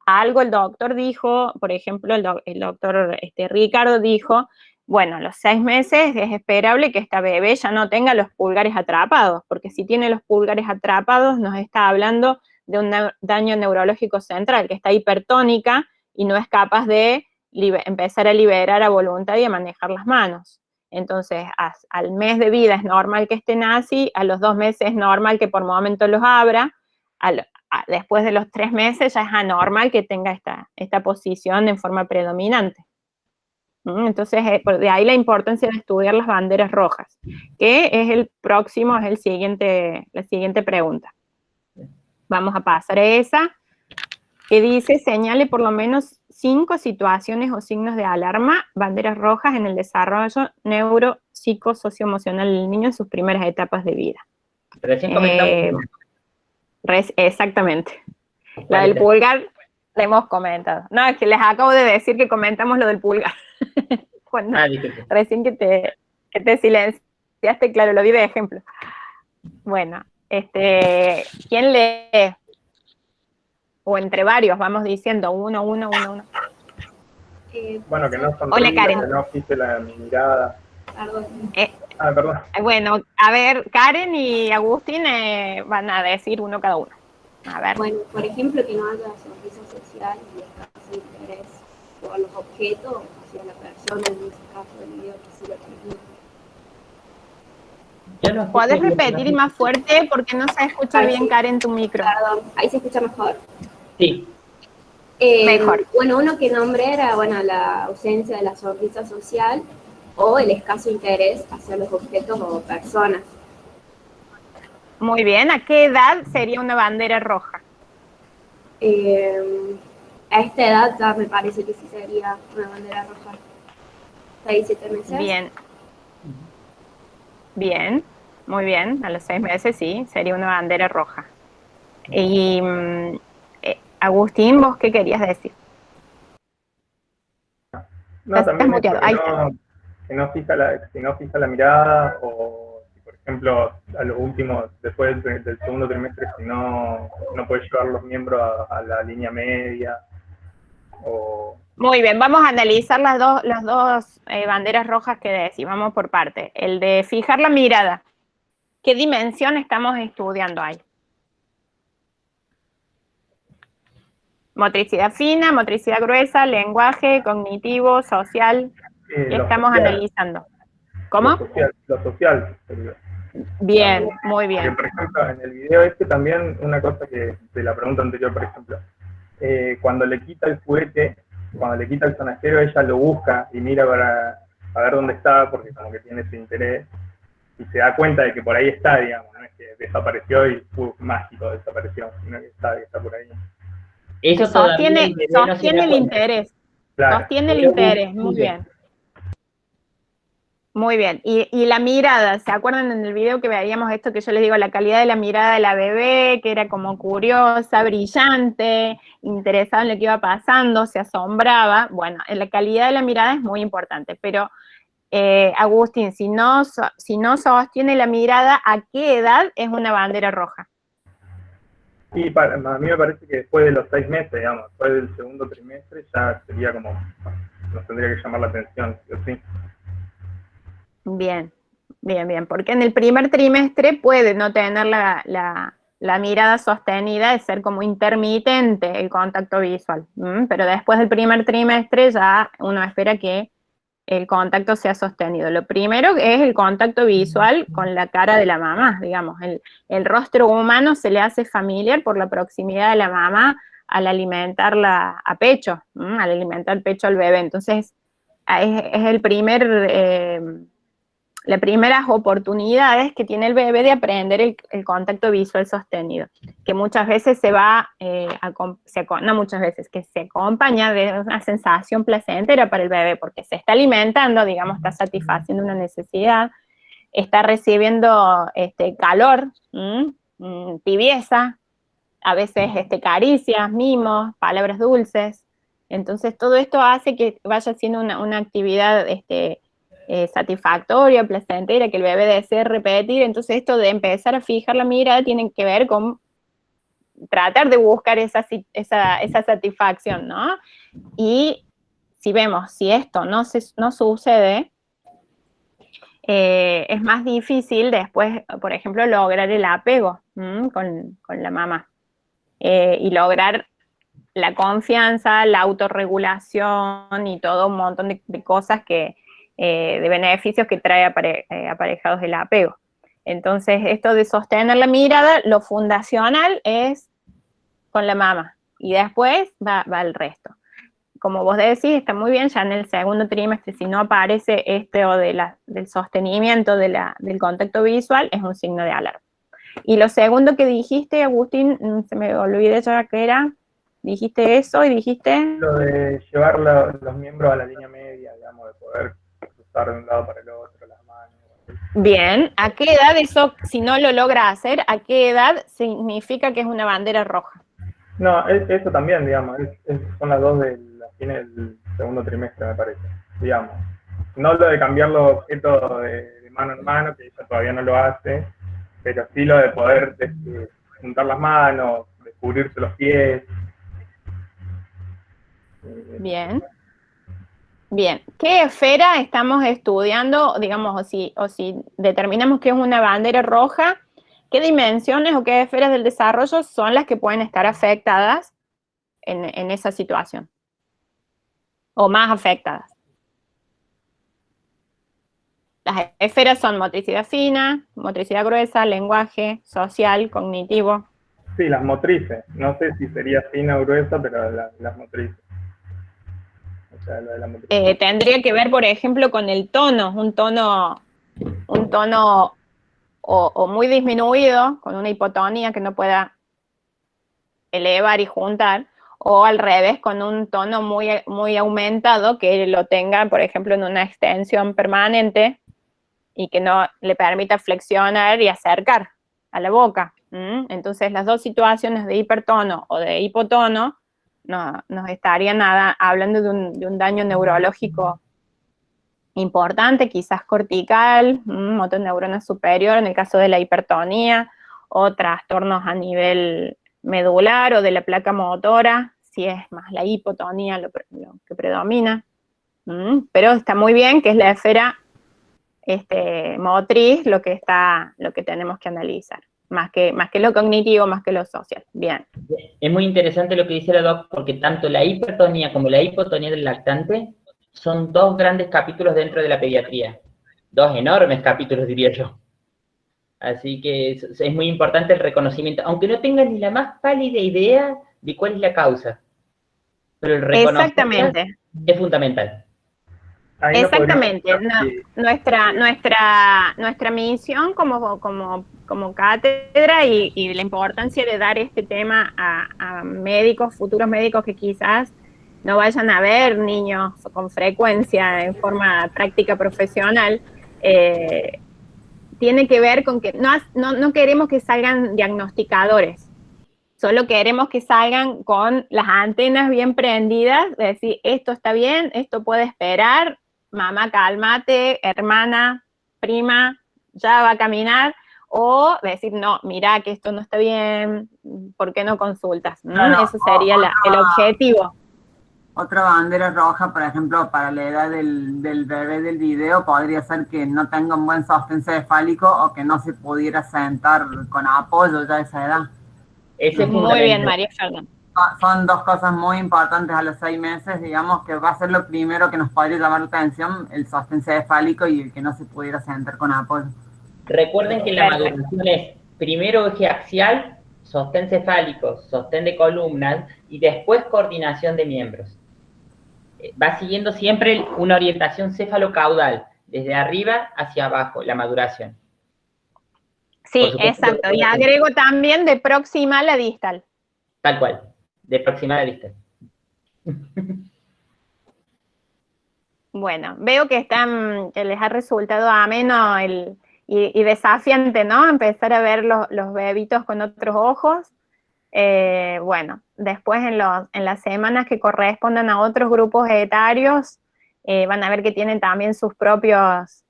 Algo el doctor dijo, por ejemplo, el doctor Ricardo dijo, bueno, a los 6 meses es esperable que esta bebé ya no tenga los pulgares atrapados, porque si tiene los pulgares atrapados nos está hablando de un daño neurológico central, que está hipertónica y no es capaz de empezar a liberar a voluntad y a manejar las manos. Entonces, al mes de vida es normal que estén así, a los 2 meses es normal que por momentos los abra, después de los 3 meses ya es anormal que tenga esta posición en forma predominante. Entonces, de ahí la importancia de estudiar las banderas rojas, que es la siguiente pregunta. Vamos a pasar a esa, que dice, señale por lo menos 5 situaciones o signos de alarma, banderas rojas en el desarrollo neuropsicosocioemocional del niño en sus primeras etapas de vida. Recién comentamos. Exactamente. La del pulgar la hemos comentado. No, es que les acabo de decir que comentamos lo del pulgar. Recién que te silenciaste, claro, lo di de ejemplo. Bueno, ¿quién lee? O entre varios, vamos diciendo, uno. Bueno, que no sonríe, hola, Karen. que no fije la mirada. Perdón. Perdón. Bueno, a ver, Karen y Agustín van a decir uno cada uno. A ver. Bueno, por ejemplo, que no haya sonrisa social y escaso interés por los objetos hacia la persona, en ese caso del video que sí lo transmite. ¿Puedes repetir más fuerte? Porque no se escucha bien, Karen, tu micro. Perdón, ahí se escucha mejor. Sí. Mejor. Bueno, uno que nombré era la ausencia de la sonrisa social o el escaso interés hacia los objetos o personas. Muy bien, ¿a qué edad sería una bandera roja? A esta edad ya me parece que sí sería una bandera roja. 6, 7 meses. Bien, muy bien, a los 6 meses sí, sería una bandera roja. Y Agustín, ¿vos qué querías decir? No, Estás también muteado. que no fija la mirada, o si por ejemplo a lo último, después del segundo trimestre, si no puede llevar los miembros a la línea media. Muy bien, vamos a analizar las dos banderas rojas que decís, vamos por parte. El de fijar la mirada, ¿qué dimensión estamos estudiando ahí? Motricidad fina, motricidad gruesa, lenguaje, cognitivo, social, ¿qué estamos analizando? ¿Cómo? Lo social. Bien, muy bien. Porque, por ejemplo, en el video también, una cosa que de la pregunta anterior, por ejemplo, cuando le quita el juguete, cuando le quita el sonajero, ella lo busca y mira para ver dónde está, porque como que tiene ese interés. y se da cuenta de que por ahí está, digamos, no es que desapareció y mágico desapareció, sino que está por ahí. Eso Sostiene, todavía el bebé no se sostiene da el cuenta. interés. Claro. Sostiene el Pero interés, muy bien. Muy bien. Y la mirada, ¿se acuerdan en el video que veíamos esto que yo les digo, la calidad de la mirada de la bebé, que era como curiosa, brillante, interesada en lo que iba pasando, se asombraba? Bueno, la calidad de la mirada es muy importante, pero Agustín, si no sostiene la mirada, ¿a qué edad es una bandera roja? Y a mí me parece que después de los 6 meses, digamos, después del segundo trimestre, ya sería como, nos tendría que llamar la atención, ¿sí o sí? Bien, bien, bien, porque en el primer trimestre puede no tener la mirada sostenida, de ser como intermitente el contacto visual, pero después del primer trimestre ya uno espera que el contacto sea sostenido. Lo primero es el contacto visual con la cara de la mamá, digamos, el rostro humano se le hace familiar por la proximidad de la mamá al alimentarla a pecho, al alimentar pecho al bebé, entonces es el las primeras oportunidades que tiene el bebé de aprender el contacto visual sostenido, que muchas veces no muchas veces, que se acompaña de una sensación placentera para el bebé, porque se está alimentando, digamos, está satisfaciendo una necesidad, está recibiendo calor, tibieza, a veces caricias, mimos, palabras dulces. Entonces todo esto hace que vaya siendo una actividad satisfactoria, placentera, que el bebé desee repetir. Entonces esto de empezar a fijar la mirada tiene que ver con tratar de buscar esa satisfacción, ¿no? Y si vemos, si esto no sucede, es más difícil después, por ejemplo, lograr el apego con la mamá y lograr la confianza, la autorregulación y todo un montón de cosas de beneficios que trae aparejados el apego. Entonces, esto de sostener la mirada, lo fundacional es con la mamá, y después va el resto. Como vos decís, está muy bien, ya en el segundo trimestre, si no aparece del sostenimiento del contacto visual, es un signo de alarma. Y lo segundo que dijiste, Agustín, se me olvidó ya que era, dijiste eso y dijiste... Lo de llevar los miembros a la línea media, digamos, de poder cruzar de un lado para el otro, las manos. Bien, ¿a qué edad eso, si no lo logra hacer, a qué edad significa que es una bandera roja? No, eso también, digamos, son las dos de la fines del segundo trimestre, me parece, digamos. No lo de cambiar los objetos de mano en mano, que ella todavía no lo hace, pero sí lo de poder juntar las manos, descubrirse los pies. Bien. Bien, ¿qué esfera estamos estudiando, digamos, o si determinamos que es una bandera roja, qué dimensiones o qué esferas del desarrollo son las que pueden estar afectadas en esa situación? O más afectadas. Las esferas son motricidad fina, motricidad gruesa, lenguaje, social, cognitivo. Sí, las motrices. No sé si sería fina o gruesa, pero las motrices. O sea, lo de la motricidad. Tendría que ver, por ejemplo, con el tono, un tono o muy disminuido, con una hipotonía que no pueda elevar y juntar, o al revés, con un tono muy, muy aumentado, que lo tenga, por ejemplo, en una extensión permanente y que no le permita flexionar y acercar a la boca. Entonces, las dos situaciones de hipertono o de hipotono nos estarían hablando de un daño neurológico importante, quizás cortical, motoneurona superior en el caso de la hipertonía, o trastornos a nivel medular o de la placa motora, si es más la hipotonía lo que predomina. Pero está muy bien que es la esfera motriz lo que tenemos que analizar, más que lo cognitivo, más que lo social. Bien. Es muy interesante lo que dice la doc, porque tanto la hipertonía como la hipotonía del lactante son dos grandes capítulos dentro de la pediatría. Dos enormes capítulos, diría yo. Así que es muy importante el reconocimiento, aunque no tengan ni la más pálida idea de cuál es la causa. Pero el reconocimiento es fundamental. ahí no Exactamente. podríamos- Nuestra misión como cátedra y la importancia de dar este tema a médicos, futuros médicos que quizás no vayan a ver niños con frecuencia en forma práctica profesional, tiene que ver con que no queremos que salgan diagnosticadores, solo queremos que salgan con las antenas bien prendidas, de decir, esto está bien, esto puede esperar, mamá, cálmate, hermana, prima, ya va a caminar, o decir, no, mira que esto no está bien, ¿por qué no consultas? Claro, Ese sería el objetivo. Otra bandera roja, por ejemplo, para la edad del bebé del video, podría ser que no tenga un buen sostén cefálico o que no se pudiera sentar con apoyo ya a esa edad. Ese es Muy bien, María Fernanda. Son dos cosas muy importantes a los 6 meses, digamos, que va a ser lo primero que nos podría llamar la atención, el sostén cefálico y el que no se pudiera sentar con apoyo. Recuerden que la maduración es primero eje axial, sostén cefálico, sostén de columnas y después coordinación de miembros. Va siguiendo siempre una orientación cefalocaudal, desde arriba hacia abajo, la maduración. Sí, exacto. Y agrego también de proximal a distal. Tal cual, de proximal a distal. Bueno, veo que les ha resultado ameno y desafiante, ¿no? Empezar a ver los bebitos con otros ojos. Bueno, después en las semanas que correspondan a otros grupos etarios, van a ver que tienen también sus propios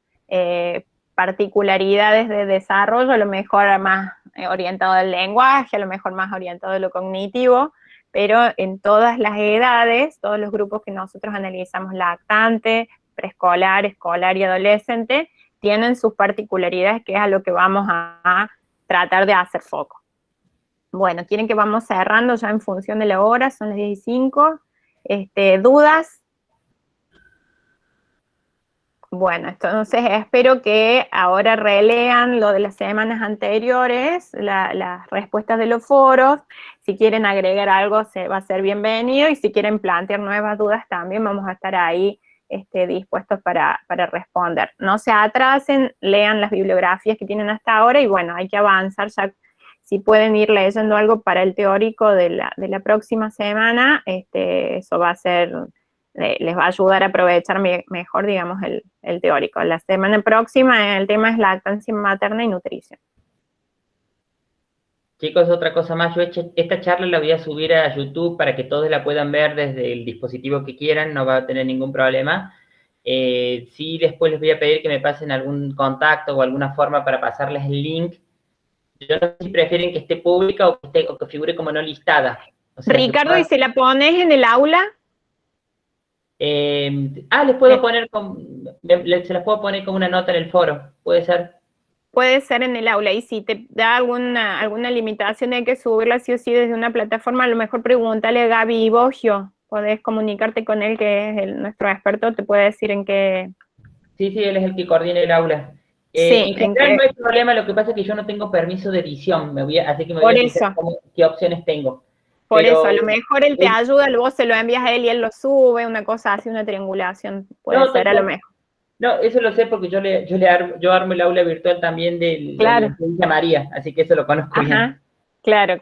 particularidades de desarrollo, a lo mejor más orientado al lenguaje, a lo mejor más orientado a lo cognitivo, pero en todas las edades, todos los grupos que nosotros analizamos, lactante, preescolar, escolar y adolescente, tienen sus particularidades, que es a lo que vamos a tratar de hacer foco. Bueno, quieren que vamos cerrando ya en función de la hora, son las 10:05. ¿Dudas? Bueno, entonces espero que ahora relean lo de las semanas anteriores, las respuestas de los foros. Si quieren agregar algo, va a ser bienvenido, y si quieren plantear nuevas dudas también vamos a estar ahí dispuestos para responder. No se atrasen, lean las bibliografías que tienen hasta ahora, y bueno, hay que avanzar ya. Si pueden ir leyendo algo para el teórico de la próxima semana, eso va a ser, les va a ayudar a aprovechar mejor, digamos, el teórico. La semana próxima el tema es lactancia materna y nutrición. Chicos, otra cosa más, yo esta charla la voy a subir a YouTube para que todos la puedan ver desde el dispositivo que quieran, no va a tener ningún problema. Sí, después les voy a pedir que me pasen algún contacto o alguna forma para pasarles el link. Yo no sé si prefieren que esté pública o que figure como no listada. O sea, Ricardo, ¿y si la pones en el aula? Les puedo poner se las puedo poner como una nota en el foro, ¿puede ser? Puede ser en el aula, y si te da alguna limitación de que subirla sí o sí desde una plataforma, a lo mejor pregúntale a Gaby Bogio, podés comunicarte con él, que es nuestro experto, te puede decir en qué... Sí, él es el que coordina el aula. Sí, en general no hay problema, lo que pasa es que yo no tengo permiso de edición, así que me voy a fijar qué opciones tengo. Por eso, a lo mejor él te ayuda, luego se lo envías a él y él lo sube, una cosa así, una triangulación, puede ser a lo mejor. No, eso lo sé porque yo armo el aula virtual también de la María, así que eso lo conozco bien. Claro.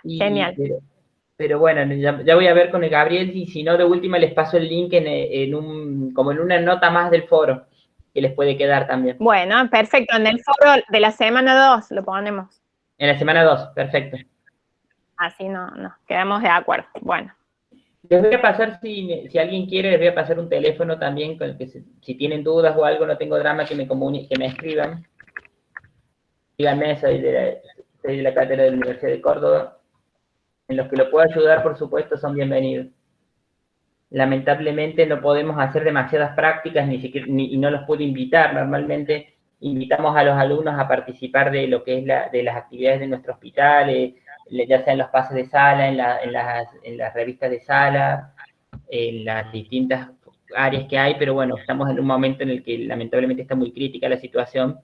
Genial. Pero bueno, ya voy a ver con el Gabriel, y si no, de última les paso el link como en una nota más del foro, que les puede quedar también. Bueno, perfecto, en el foro de la semana 2 lo ponemos. En la semana 2, perfecto. Así nos quedamos de acuerdo. Bueno. Les voy a pasar, si alguien quiere, les voy a pasar un teléfono también, con el que si tienen dudas o algo, no tengo drama, que me escriban. Díganme, soy de la cátedra de la Universidad de Córdoba. En los que lo puedo ayudar, por supuesto, son bienvenidos. Lamentablemente no podemos hacer demasiadas prácticas, y no los puedo invitar. Normalmente invitamos a los alumnos a participar de lo que es de las actividades de nuestro hospital, ya sea en los pases de sala, en las revistas de sala, en las distintas áreas que hay, pero bueno, estamos en un momento en el que lamentablemente está muy crítica la situación.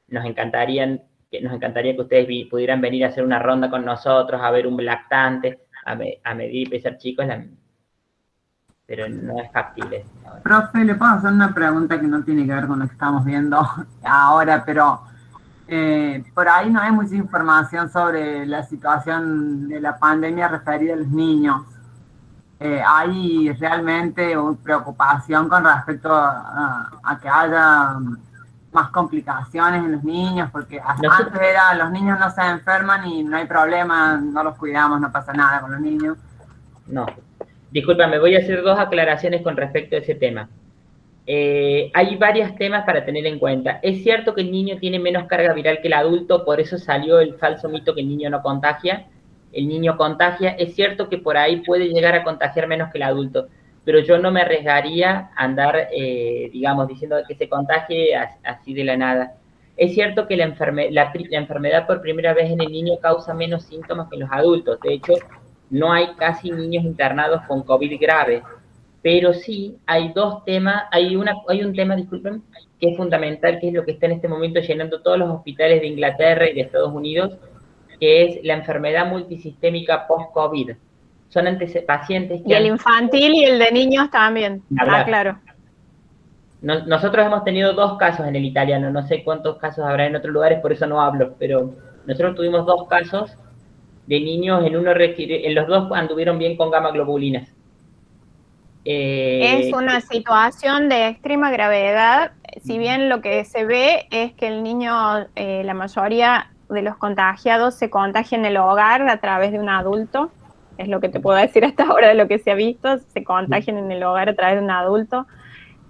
Nos encantaría que ustedes pudieran venir a hacer una ronda con nosotros, a ver un lactante, a medir y pesar chicos, pero no es factible. Profe, le puedo hacer una pregunta que no tiene que ver con lo que estamos viendo ahora, pero por ahí no hay mucha información sobre la situación de la pandemia referida a los niños. ¿Hay realmente preocupación con respecto a que haya más complicaciones en los niños? Porque antes era, los niños no se enferman y no hay problema, no los cuidamos, no pasa nada con los niños. No. Discúlpame, voy a hacer 2 aclaraciones con respecto a ese tema. Hay varios temas para tener en cuenta. Es cierto que el niño tiene menos carga viral que el adulto, por eso salió el falso mito que el niño no contagia. El niño contagia. Es cierto que por ahí puede llegar a contagiar menos que el adulto, pero yo no me arriesgaría a andar, digamos, diciendo que se contagie así de la nada. Es cierto que la enfermedad por primera vez en el niño causa menos síntomas que en los adultos. De hecho, no hay casi niños internados con COVID grave, pero sí hay 2 temas, hay un tema, disculpen, que es fundamental, que es lo que está en este momento llenando todos los hospitales de Inglaterra y de Estados Unidos, que es la enfermedad multisistémica post-COVID. Son pacientes que... Y el infantil y el de niños también. Ah, claro. Nosotros hemos tenido 2 casos en el italiano, no sé cuántos casos habrá en otros lugares, por eso no hablo, pero nosotros tuvimos 2 casos de niños, en los 2 anduvieron bien con gamma globulinas. Es una situación de extrema gravedad, si bien lo que se ve es que el niño, la mayoría de los contagiados se contagian en el hogar a través de un adulto, es lo que te puedo decir hasta ahora de lo que se ha visto, se contagian en el hogar a través de un adulto.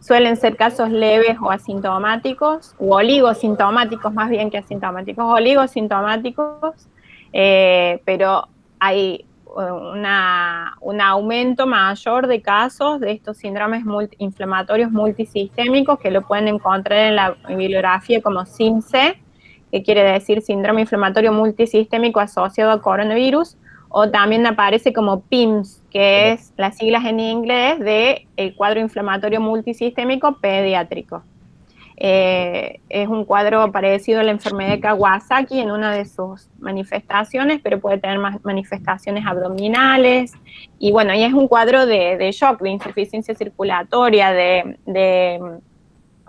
Suelen ser casos leves o asintomáticos, o oligosintomáticos más bien que asintomáticos, oligosintomáticos, pero hay un aumento mayor de casos de estos síndromes inflamatorios multisistémicos que lo pueden encontrar en la bibliografía como SIMC, que quiere decir síndrome inflamatorio multisistémico asociado a coronavirus, o también aparece como PIMS, que es las siglas en inglés de el cuadro inflamatorio multisistémico pediátrico. Es un cuadro parecido a la enfermedad de Kawasaki en una de sus manifestaciones, pero puede tener más manifestaciones abdominales, y bueno, y es un cuadro de shock, de insuficiencia circulatoria, de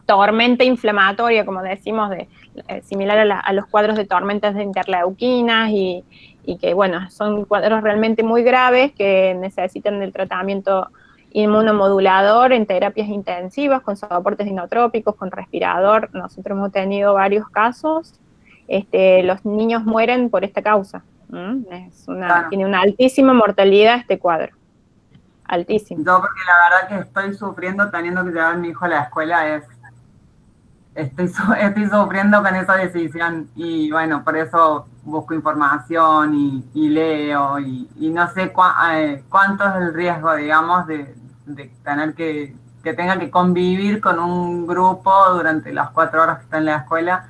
tormenta inflamatoria, como decimos, similar a los cuadros de tormentas de interleuquinas, y que, bueno, son cuadros realmente muy graves que necesitan del tratamiento inmunomodulador en terapias intensivas, con soportes inotrópicos, con respirador. Nosotros hemos tenido varios casos. Los niños mueren por esta causa. Tiene una altísima mortalidad este cuadro. Altísimo. Yo, porque la verdad que estoy sufriendo teniendo que llevar a mi hijo a la escuela, estoy sufriendo con esa decisión, y bueno, por eso busco información y leo, y no sé cuánto es el riesgo, digamos, de tener que tenga que convivir con un grupo durante las 4 horas que está en la escuela.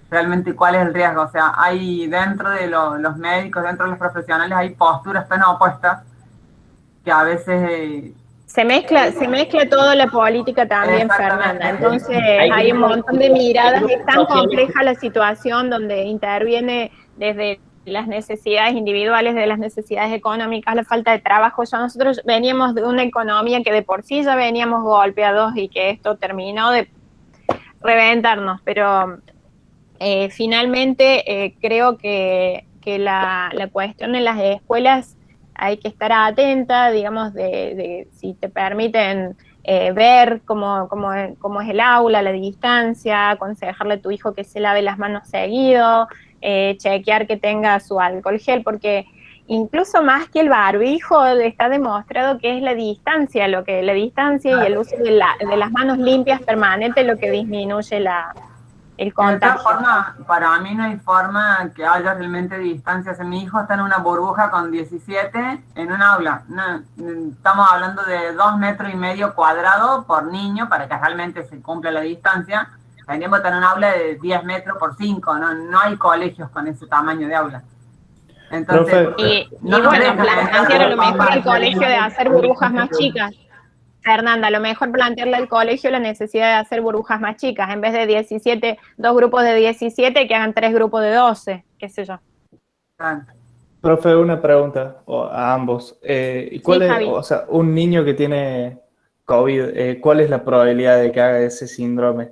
Realmente, ¿cuál es el riesgo? O sea, hay dentro de los médicos, dentro de los profesionales, hay posturas tan opuestas que a veces... Se mezcla toda la política también, Fernanda. Entonces hay un montón de miradas. Es tan compleja la situación donde interviene desde las necesidades individuales, de las necesidades económicas, la falta de trabajo. Ya nosotros veníamos de una economía que de por sí ya veníamos golpeados y que esto terminó de reventarnos, pero finalmente creo que la cuestión en las escuelas hay que estar atenta, digamos, de si te permiten ver cómo es el aula, la distancia, aconsejarle a tu hijo que se lave las manos seguido, chequear que tenga su alcohol gel, porque incluso más que el barbijo está demostrado que es la distancia y el uso de las manos limpias permanentes lo que disminuye el contagio. De todas formas, para mí no hay forma que haya realmente distancias. Mi hijo está en una burbuja con 17 en un aula. No, estamos hablando de 2,5 metros cuadrados por niño para que realmente se cumpla la distancia. Tenemos que tener un aula de 10 metros por 5. No hay colegios con ese tamaño de aula. Entonces, bueno, plantear a lo mejor el colegio de hacer burbujas más chicas. Fernanda, a lo mejor plantearle al colegio la necesidad de hacer burbujas más chicas, en vez de 17, 2 grupos de 17, que hagan 3 grupos de 12, qué sé yo. Profe, una pregunta a ambos. ¿Cuál es, o sea, un niño que tiene COVID, ¿cuál es la probabilidad de que haga ese síndrome?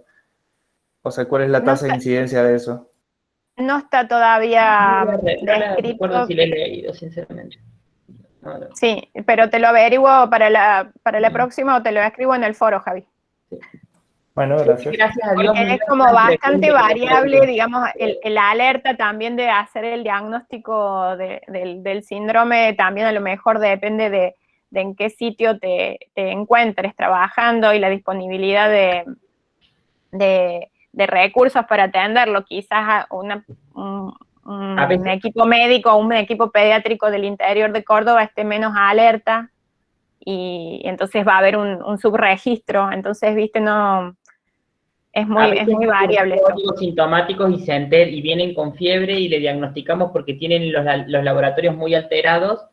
O sea, ¿cuál es la tasa de incidencia de eso? No está todavía No recuerdo descrito. si lo he leído, sinceramente. No. Sí, pero te lo averiguo para la próxima o te lo escribo en el foro, Javi. Bueno, gracias. Gracias a Dios. Porque es como bastante variable, digamos, la alerta también de hacer el diagnóstico del síndrome, también a lo mejor depende de en qué sitio te encuentres trabajando y la disponibilidad de recursos para atenderlo. Quizás un equipo médico, un equipo pediátrico del interior de Córdoba esté menos alerta y entonces va a haber un subregistro. Entonces, viste, no... Es muy variable. Códigos sintomáticos y vienen con fiebre y le diagnosticamos porque tienen los laboratorios muy alterados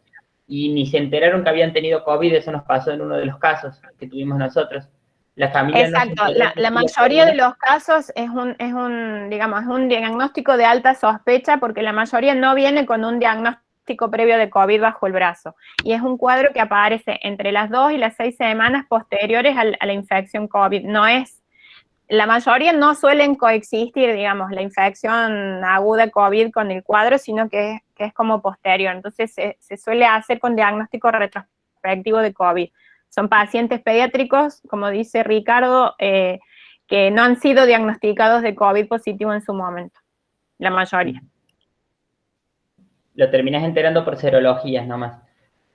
y ni se enteraron que habían tenido COVID. Eso nos pasó en uno de los casos que tuvimos nosotros. La familia exacto, la mayoría de los casos es un diagnóstico de alta sospecha porque la mayoría no viene con un diagnóstico previo de COVID bajo el brazo. Y es un cuadro que aparece entre las 2 y las 6 semanas posteriores a la infección COVID. La mayoría no suelen coexistir, digamos, la infección aguda COVID con el cuadro, sino que es como posterior. Entonces se suele hacer con diagnóstico retrospectivo de COVID. Son pacientes pediátricos, como dice Ricardo, que no han sido diagnosticados de COVID positivo en su momento, la mayoría. Lo terminas enterando por serologías nomás.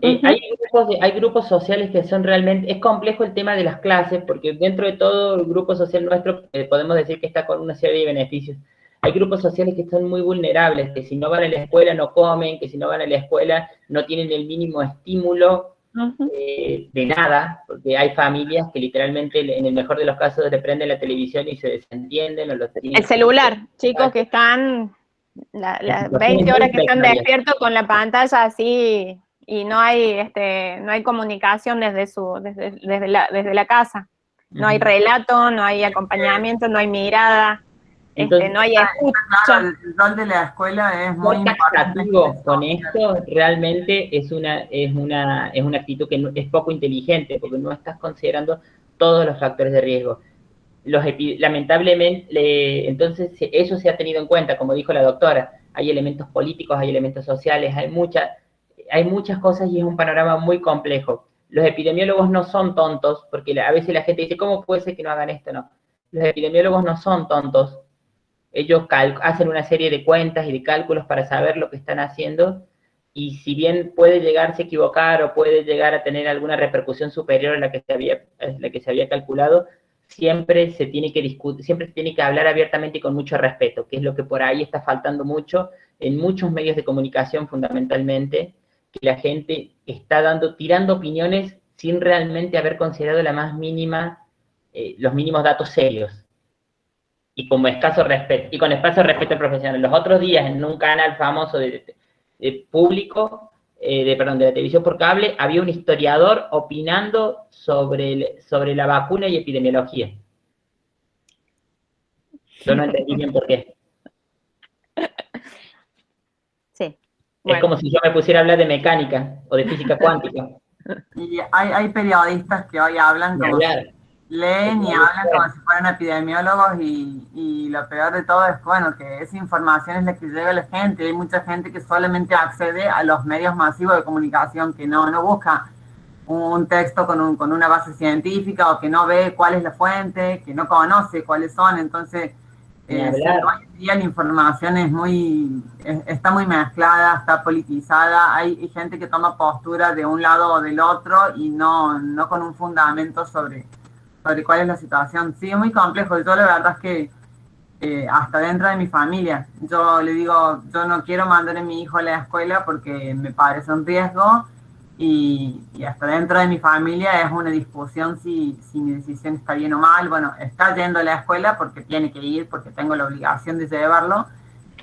Hay grupos sociales que son realmente... Es complejo el tema de las clases, porque dentro de todo el grupo social nuestro podemos decir que está con una serie de beneficios. Hay grupos sociales que son muy vulnerables, que si no van a la escuela no comen, que si no van a la escuela no tienen el mínimo estímulo de nada, porque hay familias que literalmente, en el mejor de los casos, le prenden la televisión y se desentienden. El celular, chicos que están las 20 horas que están despiertos con la pantalla así... Y no hay comunicación desde la casa. No hay relato, no hay acompañamiento, no hay mirada, entonces, no hay escucha. El rol de la escuela es muy importante. Con esto realmente es una actitud que es poco inteligente, porque no estás considerando todos los factores de riesgo. Lamentablemente, entonces eso se ha tenido en cuenta, como dijo la doctora. Hay elementos políticos, hay elementos sociales, hay muchas cosas y es un panorama muy complejo. Los epidemiólogos no son tontos, porque a veces la gente dice, ¿cómo puede ser que no hagan esto? No. Los epidemiólogos no son tontos. Ellos hacen una serie de cuentas y de cálculos para saber lo que están haciendo, y si bien puede llegarse a equivocar o puede llegar a tener alguna repercusión superior a la que se había calculado, siempre se tiene que discutir, siempre se tiene que hablar abiertamente y con mucho respeto, que es lo que por ahí está faltando mucho en muchos medios de comunicación, fundamentalmente, que la gente está tirando opiniones sin realmente haber considerado la más mínima, los mínimos datos serios. Y con escaso respeto al profesional. Los otros días, en un canal famoso de público, de la televisión por cable, había un historiador opinando sobre la vacuna y epidemiología. Yo no entendí bien por qué. Sí. Bueno. Es como si yo me pusiera a hablar de mecánica o de física cuántica. Y hay periodistas que hoy hablan como leen y hablan como si fueran epidemiólogos, y lo peor de todo es, bueno, que esa información es la que llega a la gente. Hay mucha gente que solamente accede a los medios masivos de comunicación, que no busca un texto con una base científica, o que no ve cuál es la fuente, que no conoce cuáles son. Entonces, hoy en día la información está muy mezclada, está politizada. Hay gente que toma postura de un lado o del otro y no con un fundamento sobre cuál es la situación. Sí, es muy complejo. Yo la verdad es que hasta dentro de mi familia, yo le digo, yo no quiero mandar a mi hijo a la escuela porque me parece un riesgo, y hasta dentro de mi familia es una discusión si mi decisión está bien o mal. Bueno, está yendo a la escuela porque tiene que ir, porque tengo la obligación de llevarlo,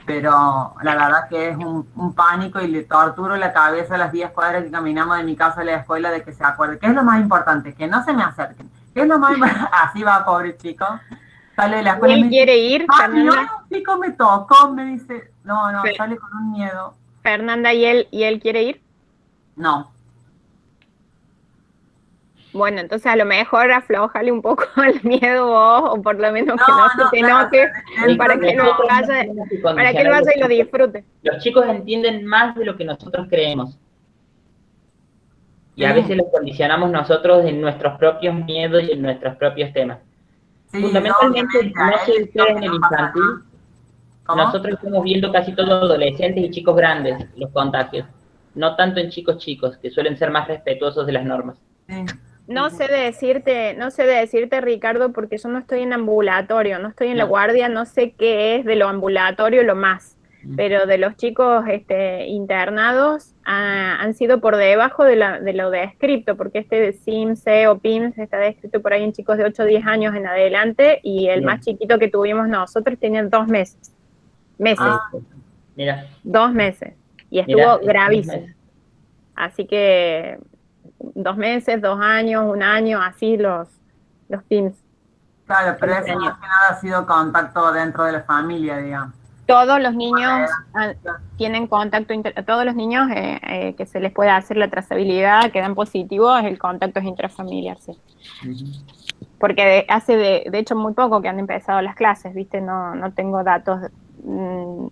pero la verdad que es un pánico, y le torturo la cabeza a las 10 cuadras que caminamos de mi casa a la escuela de que se acuerde. ¿Qué es lo más importante? Que no se me acerquen. ¿Qué es lo más importante? Así va, pobre chico. Sale de la escuela y me quiere ir, no, chico, me tocó, me dice. No, sale con un miedo. Fernanda, ¿y él quiere ir? No. Bueno, entonces a lo mejor aflojale un poco el miedo vos, o por lo menos que no se te note, para que él vaya y lo disfrute. Los chicos entienden más de lo que nosotros creemos. Y a veces los condicionamos nosotros en nuestros propios miedos y en nuestros propios temas. Sí, Fundamentalmente, no sé ustedes en el infantil, nosotros estamos viendo casi todos adolescentes y chicos grandes los contagios. No tanto en chicos, que suelen ser más respetuosos de las normas. Sí. No sé decirte, Ricardo, porque yo no estoy en ambulatorio, no estoy en la guardia, no sé qué es de lo ambulatorio lo más, pero de los chicos internados han sido por debajo de lo descripto, porque de SIMSE o PIMS está descrito por ahí en chicos de 8 o 10 años en adelante, y el más chiquito que tuvimos nosotros tenía 2 meses. Mira. 2 meses, y estuvo gravísimo. Así que 2 meses, 2 años, 1 año, así los PIMS. Claro, pero eso más que nada ha sido contacto dentro de la familia, digamos. Todos los niños tienen contacto, todos los niños que se les puede hacer la trazabilidad, que dan positivo, el contacto es intrafamiliar, sí. Porque hace de hecho muy poco que han empezado las clases, ¿viste? No tengo datos.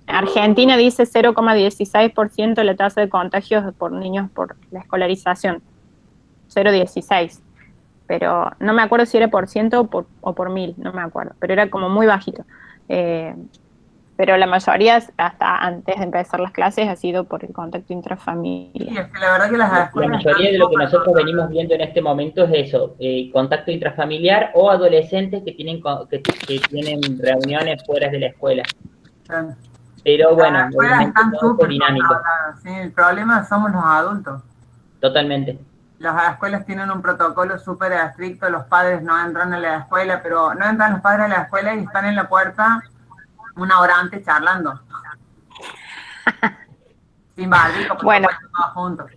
Argentina dice 0,16% la tasa de contagios por niños por la escolarización. 0,16. Pero no me acuerdo si era por ciento o por 1000, no me acuerdo. Pero era como muy bajito. Pero la mayoría, hasta antes de empezar las clases, ha sido por el contacto intrafamiliar. Sí, es que la verdad que la mayoría de lo que nosotros venimos viendo en este momento es eso, contacto intrafamiliar o adolescentes que tienen reuniones fuera de la escuela. Pero bueno, las escuelas están es súper dinámico. Sí, el problema somos los adultos. Totalmente. Las escuelas tienen un protocolo súper estricto, los padres no entran a la escuela, pero no entran los padres a la escuela y están en la puerta 1 hora antes charlando. Sin barbijo, bueno. Todos juntos.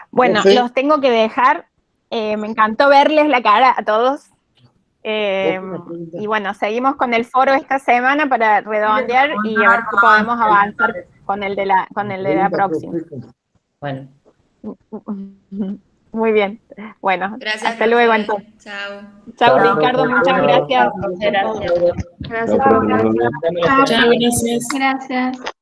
Bueno, los tengo que dejar. Me encantó verles la cara a todos. Y bueno, seguimos con el foro esta semana para redondear y a ver si podemos avanzar con el de la próxima. Bueno. Muy bien. Bueno, gracias, hasta luego entonces. Chao, Ricardo, muchas gracias. Gracias. Gracias. Chao, Gracias.